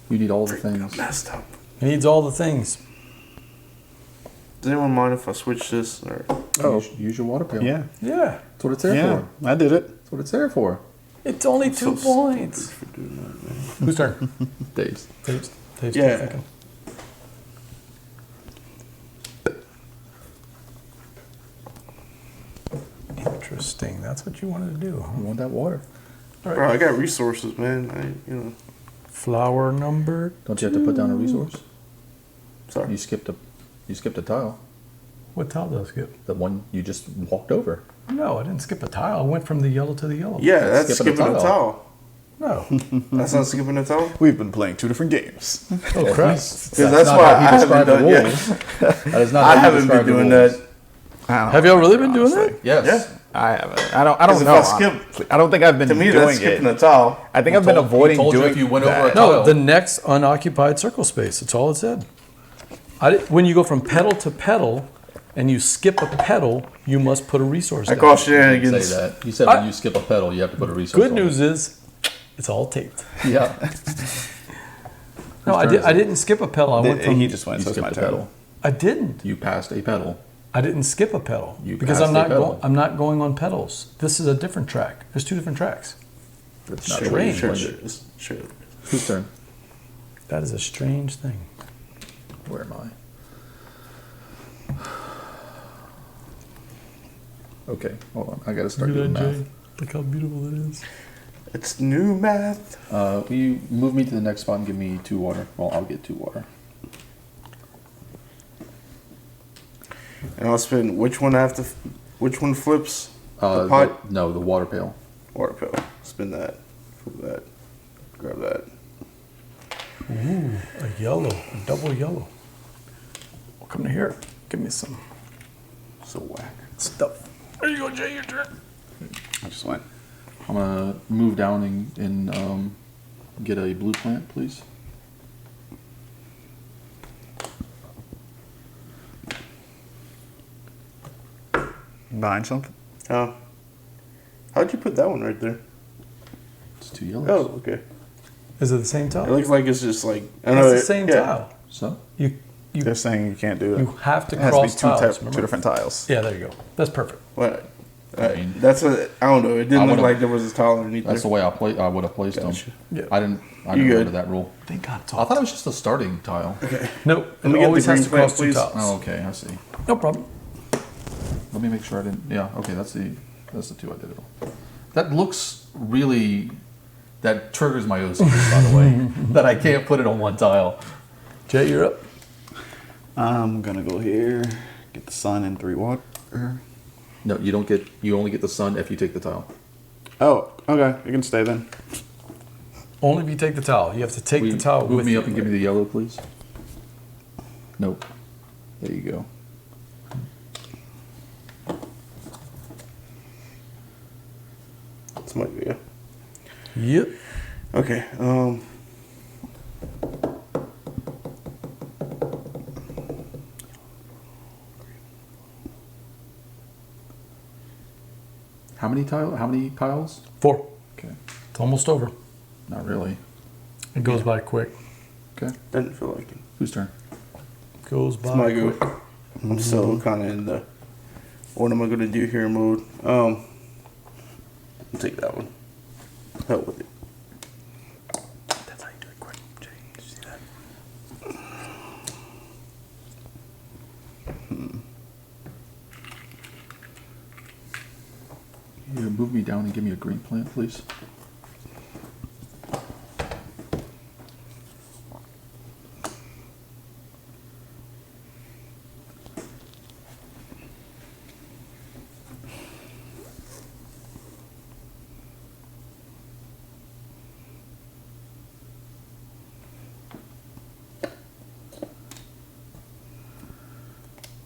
You need all the I things. messed up. He needs all the things. Does anyone mind if I switch this? Or Oh. Use your water pail. Yeah. Yeah. That's what it's there Yeah. for. I did it. That's what it's there for. It's only so 2 points. stupid for doing that, man. Whose turn? Dave's. Dave's Yeah. thinking. Interesting. That's what you wanted to do, You huh? want that water. Bro, I got resources, man. Flower number. Don't you have to put down a resource? Sorry. You skipped a tile. What tile did I skip? The one you just walked over. No, I didn't skip a tile. I went from the yellow to the yellow. Yeah, that's Skipping a skipping a tile. towel. No. That's not skipping a towel? We've been playing 2 different games. Oh, crap. Because that's not why how he I haven't described done the yeah. rules. That is not I how he haven't been described the doing rules. that. I don't Have y'all really been doing honestly. that? Yes. I haven't. I don't Because if know. I skip- I don't think I've been To me, doing that's skipping it. a towel. I think I've been avoiding told you doing if you went that. over a No, tile. the next unoccupied circle space. That's all it said. When you go from petal to petal and you skip a petal, you must put a resource I down. call You didn't shenanigans. say that. You said when you skip a pedal, you have to put a resource Good on news is, it's all taped. it. Yeah. No, Whose turn is I it? didn't skip a pedal. I went from. He just went, You so it's my skipped a turn. pedal. I didn't. You passed a pedal. I didn't skip a pedal You because passed I'm a not. pedal. I'm not going on pedals. This is a different track. There's 2 different tracks. That's not Strange. Sure, Sure. sure, sure. Whose turn? That is a strange thing. Where am I? Okay, hold on. I gotta start doing math. Look how beautiful it is. It's new math. Will you move me to the next spot and give me 2 water? Well, I'll get 2 water. And I'll spin which one which one flips? The The- pot? no, the water pail. Water pill. Spin that. Flip that. Grab that. Ooh, a yellow, a double yellow. Well, come to here. Give me some So whack. stuff. There you go, Jay. Your turn. I just went. I'm gonna move down and get a blue plant, please. Buying something? Oh. How'd you put that one right there? It's 2 yellows. Oh, okay. Is it the same It tile? looks like it's just like It's the same tile. So You They're saying you can't do that. you have to It has to be cross tiles. two remember? different tiles. Yeah, there you go. That's perfect. What? I mean- That's a. I don't know. It I didn't look would've- like there was a tile underneath that's the there. way I would have placed Gotcha. them. Yeah. I didn't You remember good. that rule. Thank God it's I all. thought it was just a starting tile. No, Let me it get always the has green to plant, cross 2 please. tiles. Oh, okay, I see. No problem. Let me make sure I didn't. Yeah, okay, that's the 2 I did it on. That looks really. That triggers my OCD, by the way. That I can't put it on 1 tile. Jay, you're up. I'm gonna go here, get the sun and 3 water. No, you don't get. You only get the sun if you take the tile. Oh, okay. You can stay then. Only if you take the towel. You have to take Will the you towel move with me you. up and give me the yellow, please. Nope. There you go. This might be. Yep. Okay. How many tile? How many piles? 4. Okay. It's almost over. Not really. It goes by quick. Okay. Doesn't feel like it. Whose turn? Goes by It's my quick. go. I'm still kind of in the what am I gonna do here mode. I'll take that one. Hell with it. That's how you do it quick, Jay. Did you see that? You move me down and give me a green plant, please.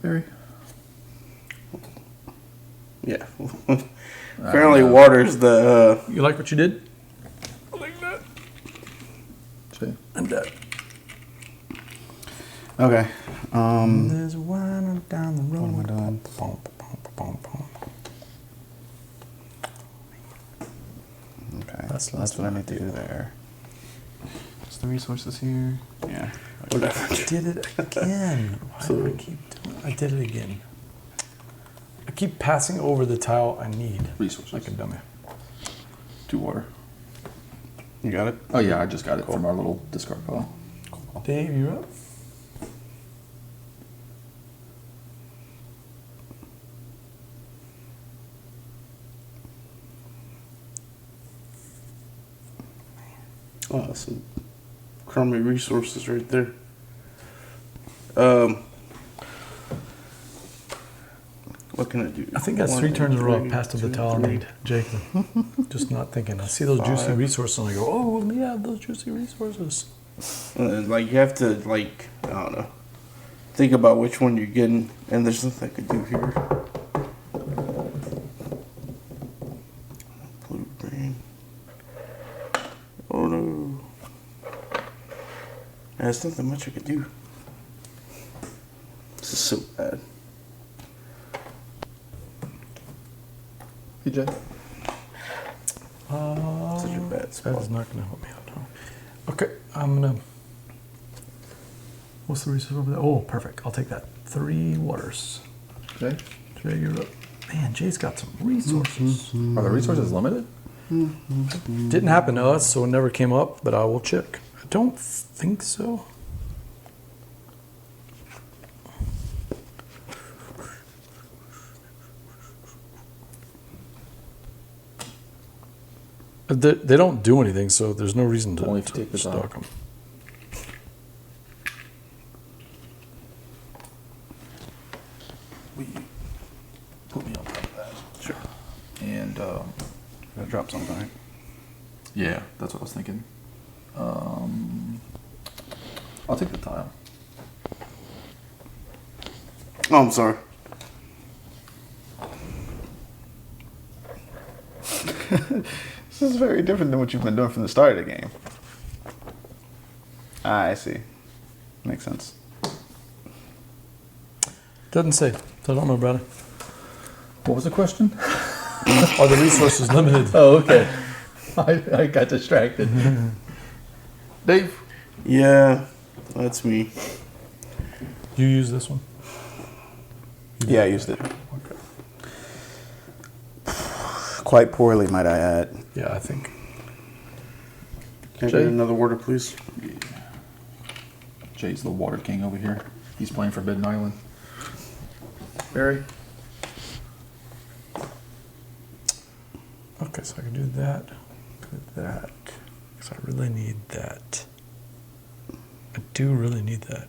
Barry? Yeah. Apparently, water's the. You like what you did? I like that. Jay? I'm dead. Okay. There's one down the road. What am I doing? Okay. That's That's what I need to do there. What's the resources here? Yeah. Whatever. I did it again. Why do I keep doing it? I did it again. I keep passing over the tile I need. Resources. Like a dummy. 2 water. You got it? Oh yeah, I just got it from our little discard pile. Dave, you're up. Oh, some crummy resources right there. What can I do? I think that's 3 turns in a row. I've passed over the tile I need. Jake, just not thinking. I see those juicy 5. resources and I go, oh, let me have those juicy resources. Like, you have to, like, I don't know, think about which one you're getting, and there's nothing I could do here. Blue, green. Oh no. There's nothing much I could do. This is so bad. Hey Jay? Such a bad That spot. is not going to help me out. No. Okay, I'm going to... What's the resource over there? Oh, perfect. I'll take that. 3 waters. Jay? Jay, you're up. Man, Jay's got some resources. Are the resources limited? Didn't happen to us, so it never came up, but I will check. I don't think so. They don't do anything, so there's no reason to, Only if you take this stock out. them. Will you put me on top of that? Sure. And Gotta drop something, right? yeah, that's what I was thinking. I'll take the tile. Oh, I'm sorry. This is very different than what you've been doing from the start of the game. Ah, I see. Makes sense. Doesn't say, so I don't know about it. What was the question? Are the resources limited? Oh, okay. I got distracted. Dave? Yeah, that's me. You use this one? Yeah, I used it. Quite poorly, might I add. Yeah, I think. Can I Jay? get another water, please? Jay's the water king over here. He's playing Forbidden Island. Barry? Okay, so I can do that. Do that. Because I really need that. I do really need that.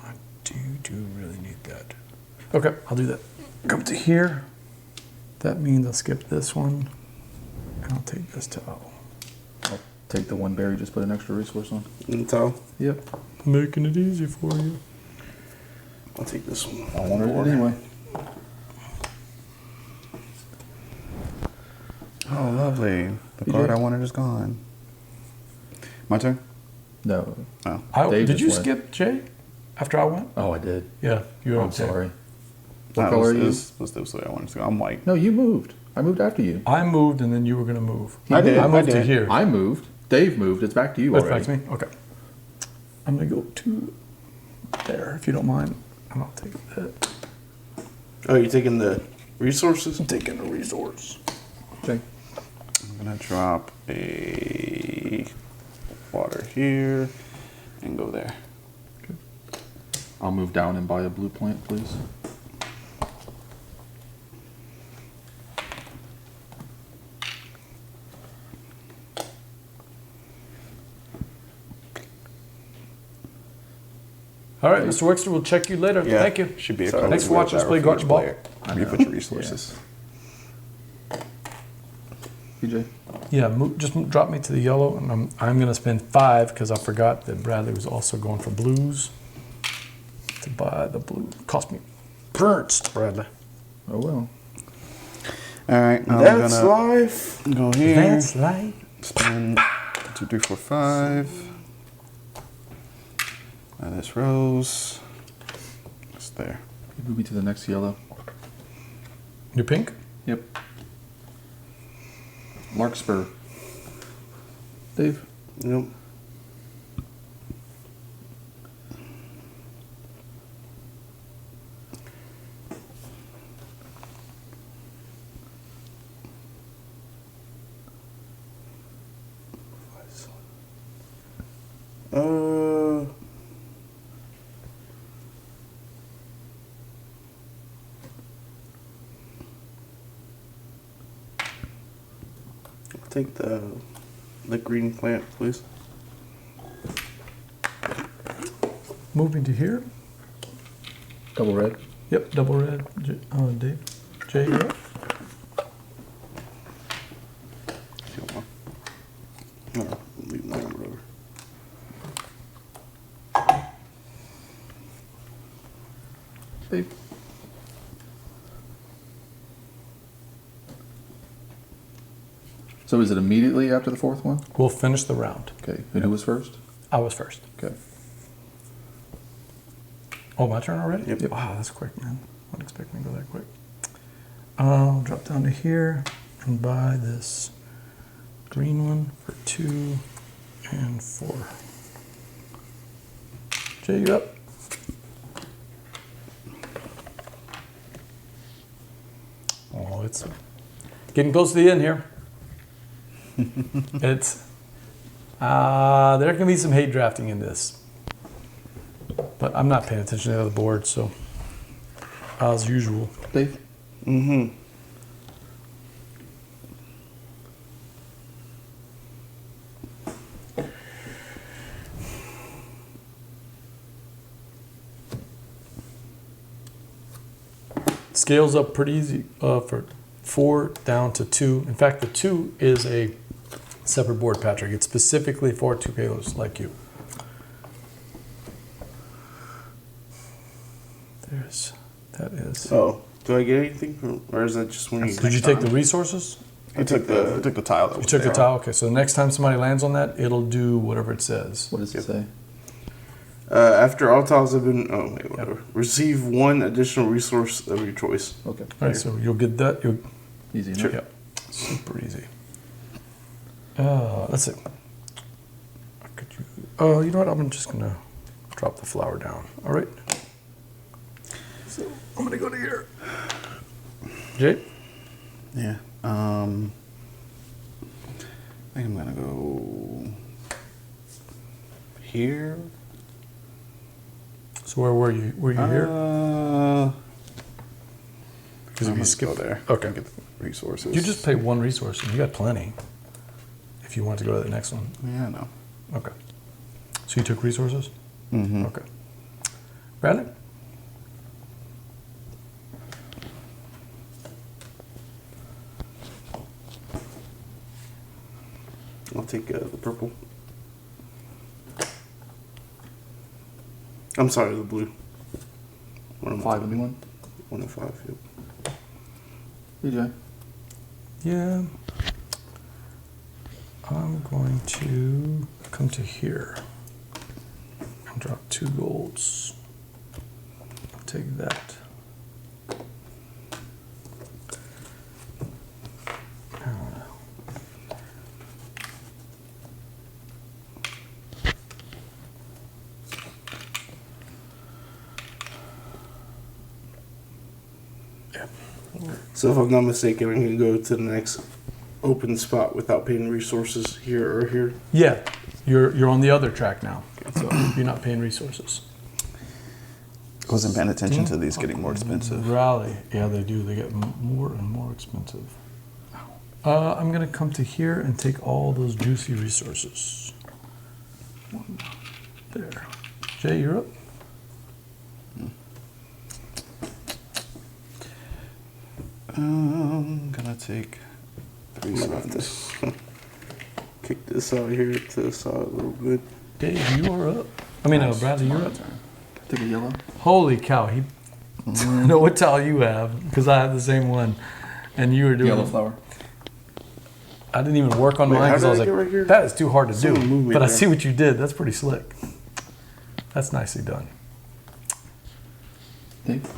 I do really need that. Okay, I'll do that. Come to here. That means I'll skip this one. And I'll take this towel. I'll take the one Barry just put an extra resource on. And towel. Yep. Making it easy for you. I'll take this one. I wanted it anyway. Oh, lovely. The You part did. I wanted is gone. My turn? No. Oh. Dave Did you just went. skip Jay after I went? Oh, I did. Yeah, you were I'm okay. sorry. What What color are you? was the way I wanted to go. I'm white. No, you moved. I moved after you. I moved and then you were going to move. I did. I moved to did. here. I moved. Dave moved. It's back to you That's already. back to me? Okay. I'm going to go to there, if you don't mind. And I'll take that. Oh, you're taking the Resources? I'm taking a resource. Okay. I'm gonna drop a water here and go there. I'll move down and buy a blue plant, please. All right, Mr. Wexter, we'll check you later. Yeah, Thank you. Should be a Sorry. color Thanks for watching us play wheel for each Gartenbau. player. You put your resources. PJ? Yeah, just drop me to the yellow, and I'm going to spend 5 because I forgot that Bradley was also going for blues to buy the blue. Cost me prints, Bradley. Oh well. All right, I'm That's gonna life. go here. That's light. Spin 2, 3, 4, 5. And this rose. It's there. Move me to the next yellow. New pink? Yep. Larkspur. Dave? Yep. Take the green plant, please. Moving to here. Double red. Yep, double red. Dave. Jay, you're up. Feel more. No, leave mine, whatever. Dave? So is it immediately after the fourth one? We'll finish the round. Okay. And who was first? I was first. Okay. Oh, my turn already? Yep. Wow, that's quick, man. Wasn't expecting to go that quick. I'll drop down to here and buy this green one for 2 and 4. Jay, you up? Oh, it's getting close to the end here. It's there can be some hate drafting in this, but I'm not paying attention to the other board, so as usual. Dave? Mm-hmm. Scales up pretty easy for 4 down to 2. In fact, the 2 is a separate board, Patrick. It's specifically for 2Kers like you. That is. Oh, do I get anything from, or is that just when you? Did you take the resources? I took the tile that You was took the there. tile. Okay, so the next time somebody lands on that, it'll do whatever it says. What does it say? After all tiles have been, whatever. Receive 1 additional resource of your choice. Okay. All right, so you'll get that. You'll, Easy enough. Yep. Super easy. Let's see. Oh, you know what? I'm just gonna drop the flower down. All right. So I'm gonna go to here. Jay. Yeah. I think I'm gonna go here. So where were you? Were you here? Because if you skip there, Okay. get the resources. You just pay 1 resource, and you got plenty. If you want to go to the next one. Yeah, no. Okay. So you took resources. Mm-hmm. Okay. Bradley. I'll take the purple. I'm sorry, the blue. 5 and 1. 1 and 5. Yep. PJ? Yeah. I'm going to come to here and drop 2 golds. I'll take that. Yeah. So if I'm not mistaken, I can go to the next open spot without paying resources here or here. Yeah, you're on the other track now, so you're not paying resources. I wasn't paying attention to these getting more expensive. Rally, yeah, they do. They get more and more expensive. I'm gonna come to here and take all those juicy resources. There, Jay, you're up. I'm gonna take 3 I'm gonna have seconds. to kick this out here to the side a little bit. Dave, you are up. I mean, Bradley, you're up. Take a yellow. Holy cow! I know what tile you have because I have the same one, and you were doing Yellow flower. I didn't even work on Wait, mine how because I was did I like, get right here? that is too hard to Someone move do. me But I there. see what you did. That's pretty slick. That's nicely done. Dave.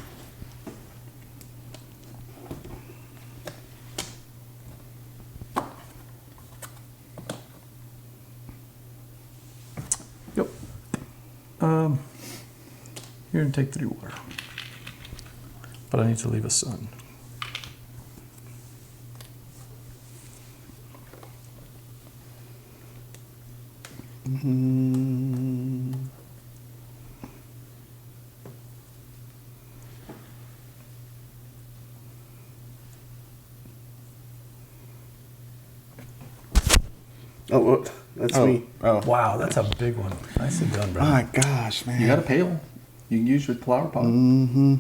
Yep. Here and take 3 water. But I need to leave a sun. Oh, well, that's me. Oh. Wow, that's a big one. Nicely done, bro. My gosh, man. You got a pail. You can use your flower pot. Mm-hmm.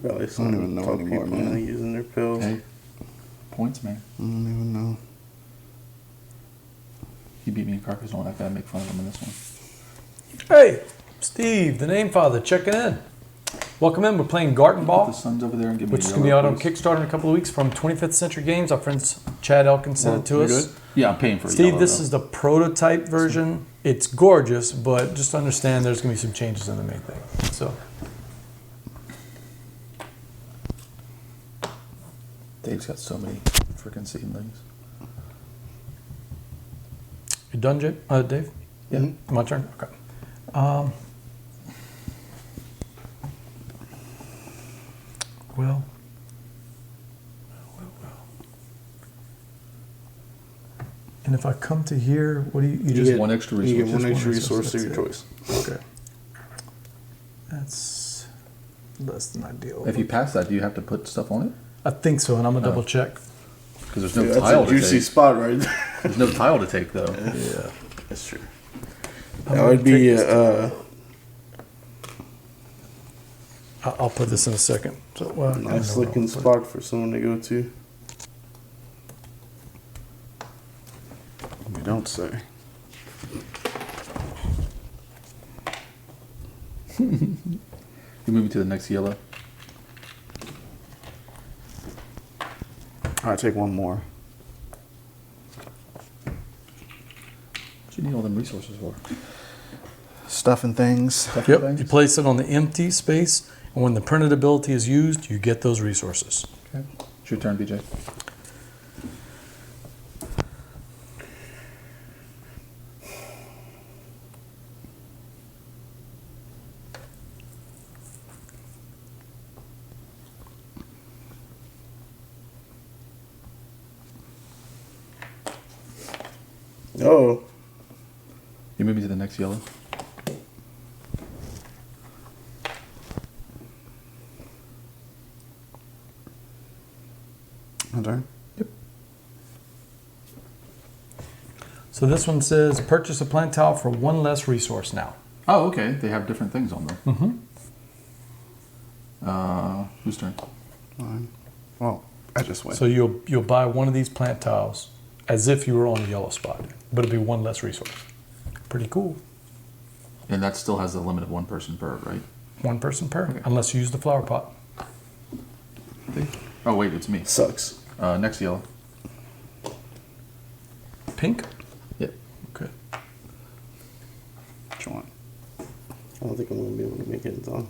Probably I don't even know talk anymore, people man. not using their pills. Hey, points, man. I don't even know. He beat me in carcass on. I gotta make fun of him in this one. Hey, Steve, the name father, checking in. Welcome in. We're playing Put the Gartenbau, suns over there and give me which a is going to be out yellow, on please. Kickstarter in a couple of weeks from 25th Century Games. Our friends Chad Elkin sent it to you us. good? Yeah, I'm paying for a Steve, yellow, this though. is the prototype version. It's gorgeous, but just understand there's going to be some changes in the main thing. So, Dave's got so many freaking seedlings. you done, Jay? Dave? Yeah. My turn? Okay. Well. And if I come to here, what do you Just just get- one extra You resource. get one Just extra one resource resource, of your that's choice. Okay. That's less than ideal. If you pass that, do you have to put stuff on it? I think so, and I'm gonna double check. Because there's no Dude, that's tile a to juicy take. spot right there. There's no tile to take though. Yeah. That's true. I'm That would gonna be take this- a I'll put this in a second. So, well, I nice know where looking I'll put it. spot for someone to go to. You don't say. You move me to the next yellow. All right, take one more. What do you need all them resources for? Stuff and things. Stuff and Yep. things? You place it on the empty space, and when the printed ability is used, you get those resources. Okay. It's your turn, BJ. Oh, You move me to the next yellow. My turn. So this one says purchase a plant tile for 1 less resource now. Oh, okay. They have different things on them. Mm-hmm. Whose turn? Fine. Well, I just went. So you'll buy one of these plant tiles as if you were on a yellow spot, but it'll be 1 less resource. Pretty cool. And that still has the limit of 1 person per, right? 1 person per, Okay. unless you use the flower pot. Oh, wait, it's me. sucks. Next yellow. Pink? Yep. Okay. Which one? I don't think I'm gonna be able to make it in time.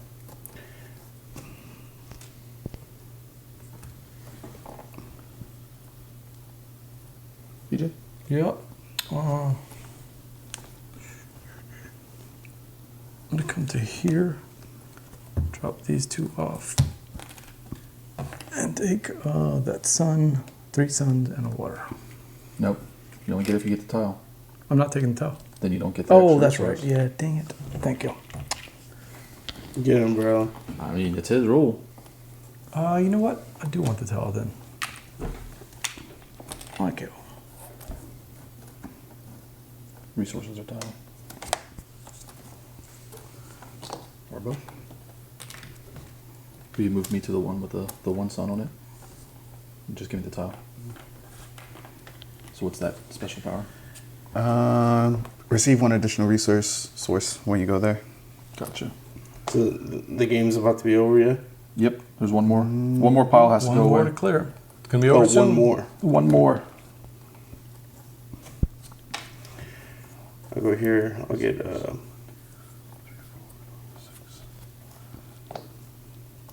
BJ? Yep. I'm gonna come to here, drop these 2 off. And take that sun, 3 suns, and a water. Nope. You only get it if you get the tile. I'm not taking the towel. Then you don't get the Oh, extra that's resource. right. Yeah, dang it. Thank you. Get him, bro. I mean, it's his rule. You know what? I do want the towel then. Okay. Resources are tile. Or both. Will you move me to the one with the 1 sun on it? And just give me the tile. So what's that special power? Receive 1 additional resource source when you go there. Gotcha. So the game's about to be over yet? Yep. There's one more. One more pile has to One go more away. to clear. It's going to be over soon. One more. One more. I'll go here. I'll get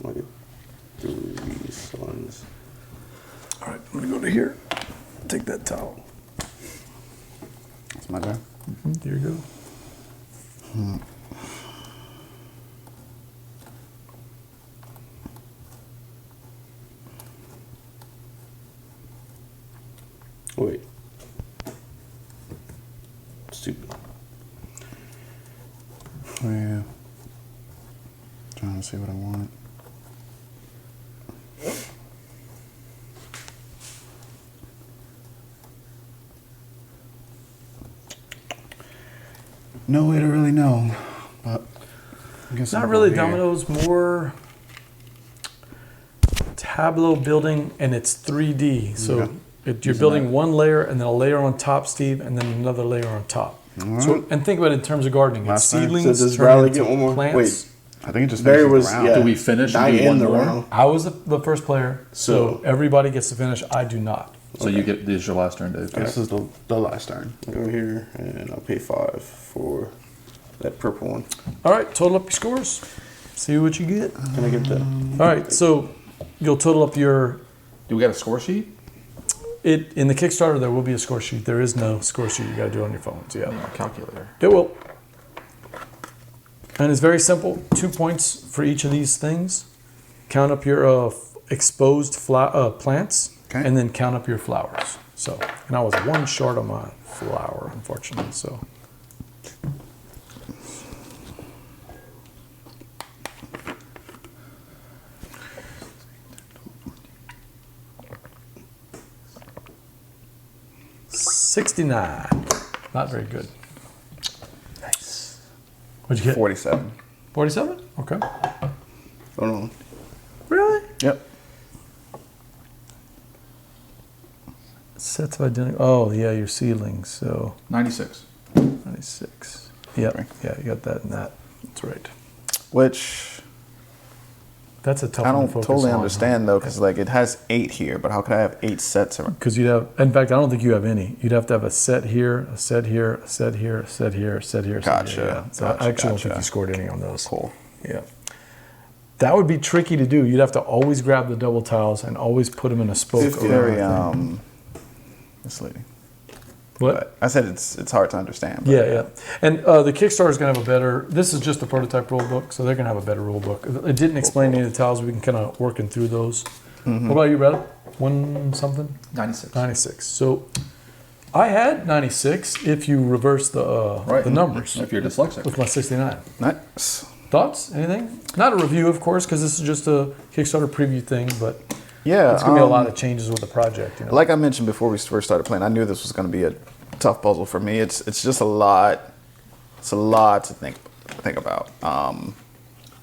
I'll get 3 suns. All right, I'm going to go to here. Take that towel. That's my turn. There you go. Wait. Stupid. Oh, yeah. Trying to see what I want. No way to really know, but I guess It's I'll not go really here. dominoes, more tableau building, and it's 3D. So Okay. you're building one layer and then a layer on top, Steve, and then another layer on top. All So, right. and think about it in terms of gardening. It's Last time. seedlings So does turn Bradley into get one more? plants. Wait. I think it just Barry finishes was, the round. yeah. Do we finish and I do end one the more? round. I was the first player, so So- everybody gets to finish. I do not. So you get this is your last turn, Dave. This is the last turn. I'll go here and I'll pay 5 for that purple one. All right, total up your scores. See what you get. Can I get that? All right, so you'll total up your. Do we got a score sheet? It in the Kickstarter there will be a score sheet. There is no score sheet. You got to do it on your phones. Yeah. No, calculator. It will. And it's very simple. 2 points for each of these things. Count up your exposed plants, Okay. and then count up your flowers. So, and I was 1 short on my flower, unfortunately. So, $69. Not very good. Nice. What'd you get? 47. 47? Okay. Hold on. Really? Yep. Sets of identical. Oh, yeah, your seedlings. So 96. 96. Yep. Okay. Yeah, you got that and that. That's right. Which That's a tough I one don't to focus totally on, understand though, because like it has 8 here, but how could I have 8 sets? Because you'd have, in fact, I don't think you have any. You'd have to have a set here, a set here, a set here, a set here, a set here. a set Gotcha. here. Yeah. So Gotcha, I actually don't think gotcha. you scored any on those. Cool. Yeah. That would be tricky to do. You'd have to always grab the double tiles and always put them in a spoke. It's around Very the thing. misleading. What? But I said it's hard to understand. But Yeah, yeah. And the Kickstarter is going to have a better, this is just a prototype rule book, so they're going to have a better rule book. It didn't explain any of the tiles. We can kind of working through those. What about you, Brad? 1 something? 96. 96. So I had 96 if you reverse the numbers If you're dyslexic. with my 69. Nice. Thoughts? Anything? Not a review, of course, because this is just a Kickstarter preview thing, but Yeah. it's going to be a lot of changes with the project. You know? Like I mentioned before we first started playing, I knew this was going to be a tough puzzle for me. It's just a lot. It's a lot to think about.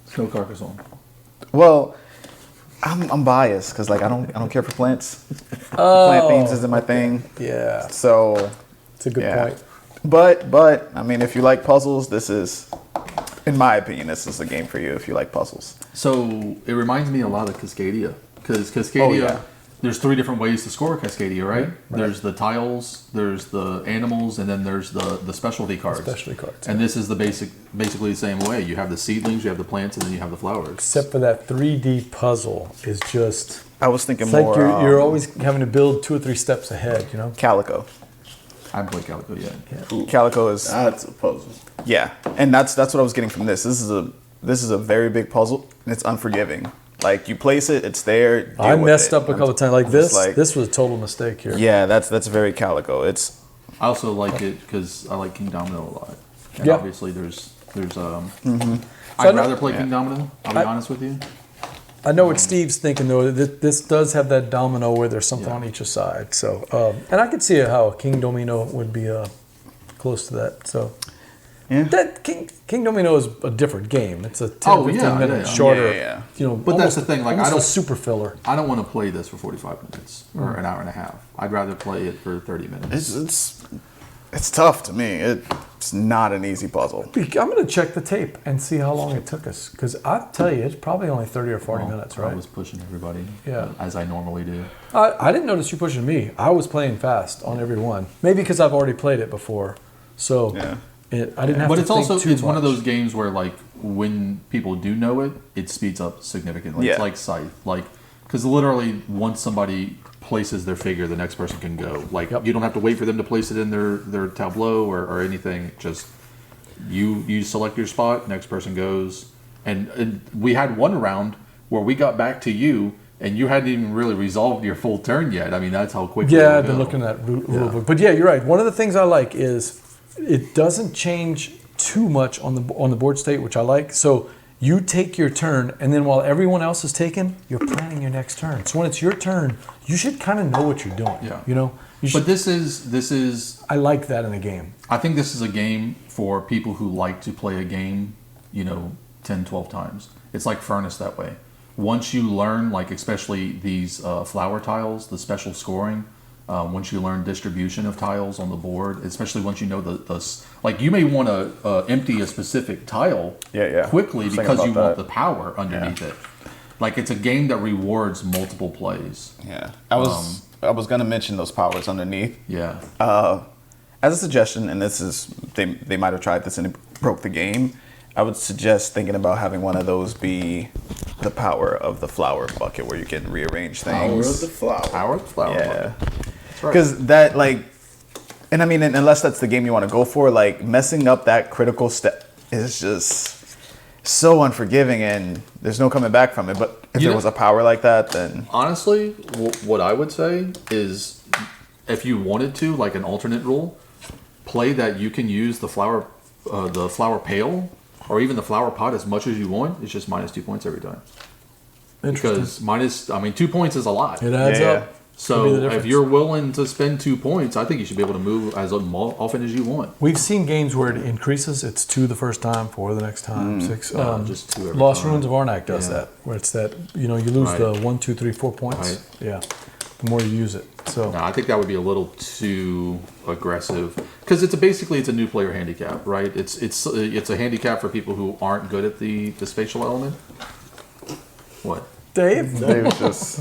Snow Carcassonne. Well, I'm biased because like I don't care for plants. Plant beans isn't my thing. Yeah, So it's a good yeah. point. But I mean, if you like puzzles, this is, in my opinion, this is a game for you if you like puzzles. So it reminds me a lot of Cascadia. Because Cascadia, Oh, yeah. there's 3 different ways to score Cascadia, right? There's the tiles, there's the animals, and then there's the specialty cards. Specialty cards. And this is the basically the same way. You have the seedlings, you have the plants, and then you have the flowers. Except for that 3D puzzle is just... I was thinking It's like more. you're always having to build 2 or 3 steps ahead, you know? Calico. I haven't played Calico yet. Calico is That's a puzzle. yeah, and that's what I was getting from this. This is a very big puzzle, and it's unforgiving. Like you place it, it's there. deal I with messed it. up a couple of times. Like I'm this, just this was a total mistake here. Yeah, that's very Calico. It's I also like it because I like King Domino a lot. And Yeah. obviously there's So I I'd know- rather play King Domino, I'll be honest with you. I know what Steve's thinking though. This does have that domino where there's something Yeah. on each side. So, and I could see how a King Domino would be close to that. So, Yeah. that King Domino is a different game. It's a 10, 15 minute shorter. Yeah. You know, But that's the thing, like, I almost don't- a super filler. I don't want to play this for 45 minutes or an hour and a half. I'd rather play it for 30 minutes. It's tough to me. It's not an easy puzzle. I'm going to check the tape and see how long it took us. Because I'll tell you, it's probably only 30 or 40 minutes, right? I was pushing everybody, Yeah. as I normally do. I didn't notice you pushing me. I was playing fast on every one. Maybe because I've already played it before. So Yeah. I didn't have But to it's think also too it's one of much. those games where like when people do know it, it speeds up significantly. It's Yeah. like Scythe, like because literally once somebody places their figure, the next person can go. Like Yep. you don't have to wait for them to place it in their tableau or anything. Just you select your spot, next person goes. And we had one round where we got back to you. And you hadn't even really resolved your full turn yet. I mean, that's how quick. Yeah, I've been looking at that rule book. But yeah, you're right. One of the things I like is it doesn't change too much on the board state, which I like. So you take your turn, and then while everyone else is taking, you're planning your next turn. So when it's your turn, you should kind of know what you're doing. Yeah. You know. You should, But this is. I like that in a game. I think this is a game for people who like to play a game, 10, 12 times. It's like Furnace that way. Once you learn, like especially these flower tiles, the special scoring, once you learn distribution of tiles on the board, especially once you know like you may want to empty a specific tile quickly Just because think you about want that. the power underneath it. Like it's a game that rewards multiple plays. Yeah. I was gonna mention those powers underneath. Yeah. As a suggestion, and this is they might have tried this and it broke the game. I would suggest thinking about having one of those be the power of the flower bucket, where you can rearrange Power things. of the flower. Power of the flower. Yeah, bucket. That's right. because that and I mean, unless that's the game you want to go for, like messing up that critical step is just so unforgiving, and there's no coming back from it. But if You there know- was a power like that, then Honestly, what I would say is if you wanted to, like an alternate rule, play that you can use the flower pail or even the flower pot as much as you want. It's just minus 2 points every time. Interesting. Because 2 points is a lot. It adds Yeah. up. Could be the So if difference. you're willing to spend 2 points, I think you should be able to move as often as you want. We've seen games where it increases. It's 2 the first time, 4 the next time, 6. Just 2 every Lost time. Ruins of Arnak does Yeah. that, where it's that you lose Right. the 1, 2, 3, 4 points. Right. Yeah, the more you use it. So No, I think that would be a little too aggressive because basically it's a new player handicap, right? It's a handicap for people who aren't good at the spatial element. What? Dave, Dave's just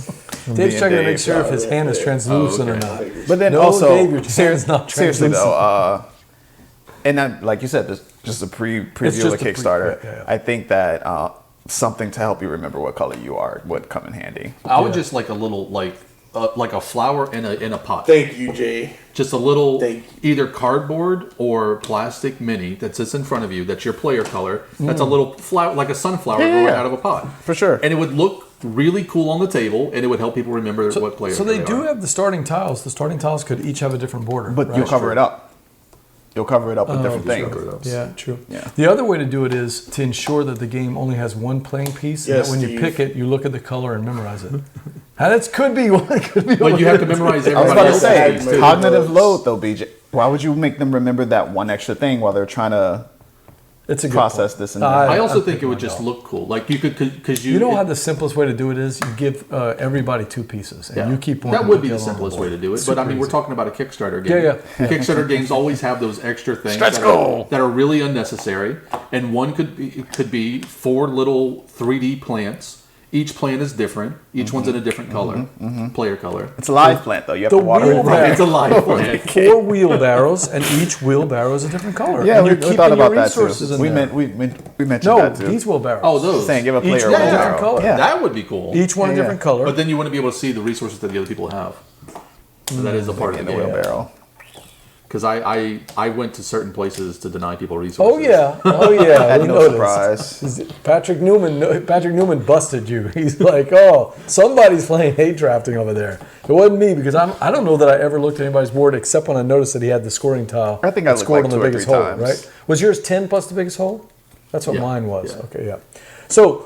Dave's being checking to Dave. make sure if his hand is translucent or not. But then No, also, Dave, your hand's not seriously translucent. though, and then, like you said, just a preview It's of just the a Kickstarter. yeah. I think that something to help you remember what color you are would come in handy. I would just like a little like a flower in a pot. Thank you, Jay. Just a little Thank either cardboard or plastic mini that sits in front of you. That's your player color. That's a little flower, like a sunflower growing Yeah. out of a pot. For sure. And it would look really cool on the table, and it would help people remember what player. So they are. do have the starting tiles. The starting tiles could each have a different border. But right? you'll cover it up. You'll cover it up with different just things. cover it up. Yeah, true. Yeah. The other way to do it is to ensure that the game only has one playing piece, and Yes, that when you Steve. pick it, you look at the color and memorize it. And that could be one. Could be But you have to memorize I was everybody about to else's say, piece, too. cognitive load though, BJ. Why would you make them remember that one extra thing while they're trying to It's a good process point. this and that? I also I'm think it would picking just mine look cool. Like you could, because You know how the simplest way to do it is? You give everybody 2 pieces, and you keep one. That would be the on simplest board. way to do it. Super But I mean, we're easy. talking about a Kickstarter game. Yeah. Kickstarter games always have those extra things Stretch that goal. are really unnecessary. And one could be 4 little 3D plants. Each plant is different. Each one's in a different color, player color. It's a live plant though. You have The to water it. wheelbarrow. It's a live plant. 4 wheelbarrows, and each wheelbarrow is a different color. Yeah, and we you're thought keeping about your that resources too. in We there. mentioned No, that too. these wheelbarrows. Oh, those. Saying give a Each player one a a different wheelbarrow. color. Yeah. That would be cool. Each one a Yeah, different yeah. color. But then you want to be able to see the resources that the other people have. So that is a part of in the the game. wheelbarrow. because I went to certain places to deny people resources. Oh yeah. Had we no noticed. surprise. Patrick Newman busted you. He's like, oh, somebody's playing hate drafting over there. It wasn't me because I don't know that I ever looked at anybody's board except when I noticed that he had the scoring tile. I think I that looked scored like on the 2 or biggest 3 hole, times. right? Was yours 10 plus the biggest hole? That's what Yeah. mine was. Yeah. Okay, yeah. So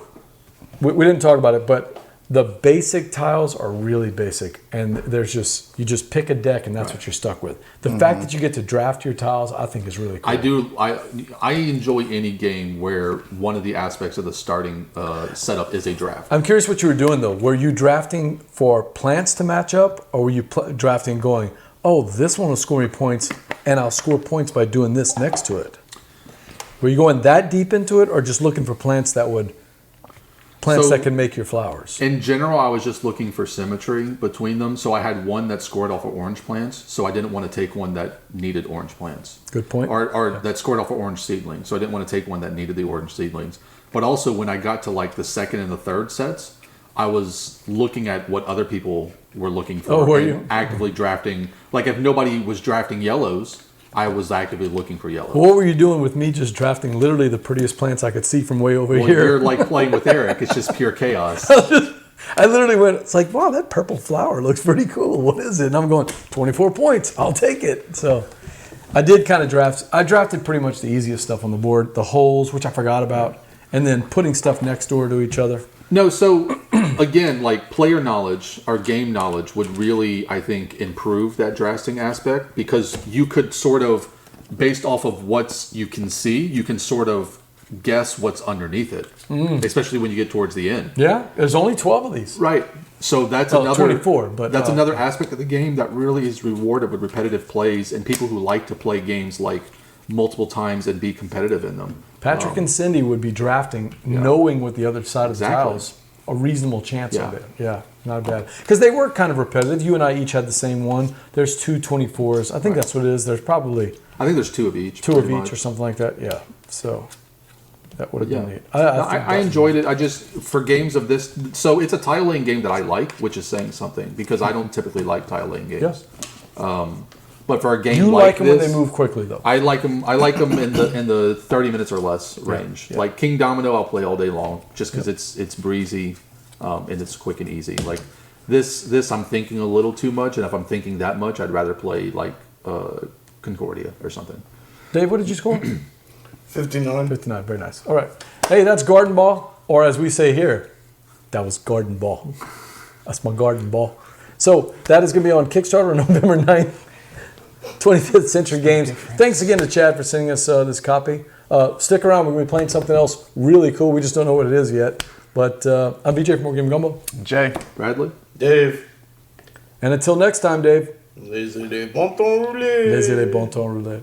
we didn't talk about it, but the basic tiles are really basic, and you just pick a deck, and that's what you're stuck with. The fact that you get to draft your tiles, I think, is really cool. I enjoy any game where one of the aspects of the starting setup is a draft. I'm curious what you were doing though. Were you drafting for plants to match up, or were you drafting going, oh, this one will score me points, and I'll score points by doing this next to it? Were you going that deep into it, or just looking for plants that can make your flowers? In general, I was just looking for symmetry between them. So I had one that scored off of orange plants. So I didn't want to take one that needed orange plants. Good point. Or that scored off of orange seedlings. So I didn't want to take one that needed the orange seedlings. But also when I got to like the second and the third sets, I was looking at what other people were looking for. Oh, were and you? actively drafting. Like if nobody was drafting yellows, I was actively looking for yellows. What were you doing with me just drafting literally the prettiest plants I could see from way over Well, here? you're like playing with Eric. It's just pure chaos. I literally went, it's like, wow, that purple flower looks pretty cool. What is it? And I'm going, 24 points. I'll take it. So I did kind of draft. I drafted pretty much the easiest stuff on the board. The holes, which I forgot about, and then putting stuff next door to each other. No, so again, like player knowledge or game knowledge would really, I think, improve that drafting aspect because you could sort of, based off of what you can see, you can sort of guess what's underneath it, especially when you get towards the end. Yeah, there's only 12 of these. Right. So that's Well, another 24, but that's another aspect of the game that really is rewarded with repetitive plays and people who like to play games like multiple times and be competitive in them. Patrick and Cindy would be drafting, knowing what the other side of the Exactly. tiles, a reasonable chance of Yeah. it. Yeah, not bad. Because they were kind of repetitive. You and I each had the same one. There's 2 24s. I think that's what it is. There's probably I think there's 2 of each. 2 of pretty each much. or something like that. Yeah. So that would have Yeah. been neat. I enjoyed it. I just, for games of this, so it's a tile laying game that I like, which is saying something because I don't typically like tile laying games. But for a game You like like them this, when they move quickly, though. I like them. I like them in the 30 minutes or less range. yeah. Like King Domino, I'll play all day long just because it's breezy and it's quick and easy. Like this, I'm thinking a little too much, and if I'm thinking that much, I'd rather play like Concordia or something. Dave, what did you score? 59. 59. Very nice. All right. Hey, that's Garden Ball, or as we say here, that was Garden Ball. That's my Garden Ball. So that is going to be on Kickstarter on November 9th. 25th Century Games. Thanks again to Chad for sending us this copy. Stick around. We're going to be playing something else really cool. We just don't know what it is yet. But I'm BJ from Game Gumbo. Jay. Bradley? Dave. And until next time, Dave. Les bon temps roulés. Les bon temps roulés.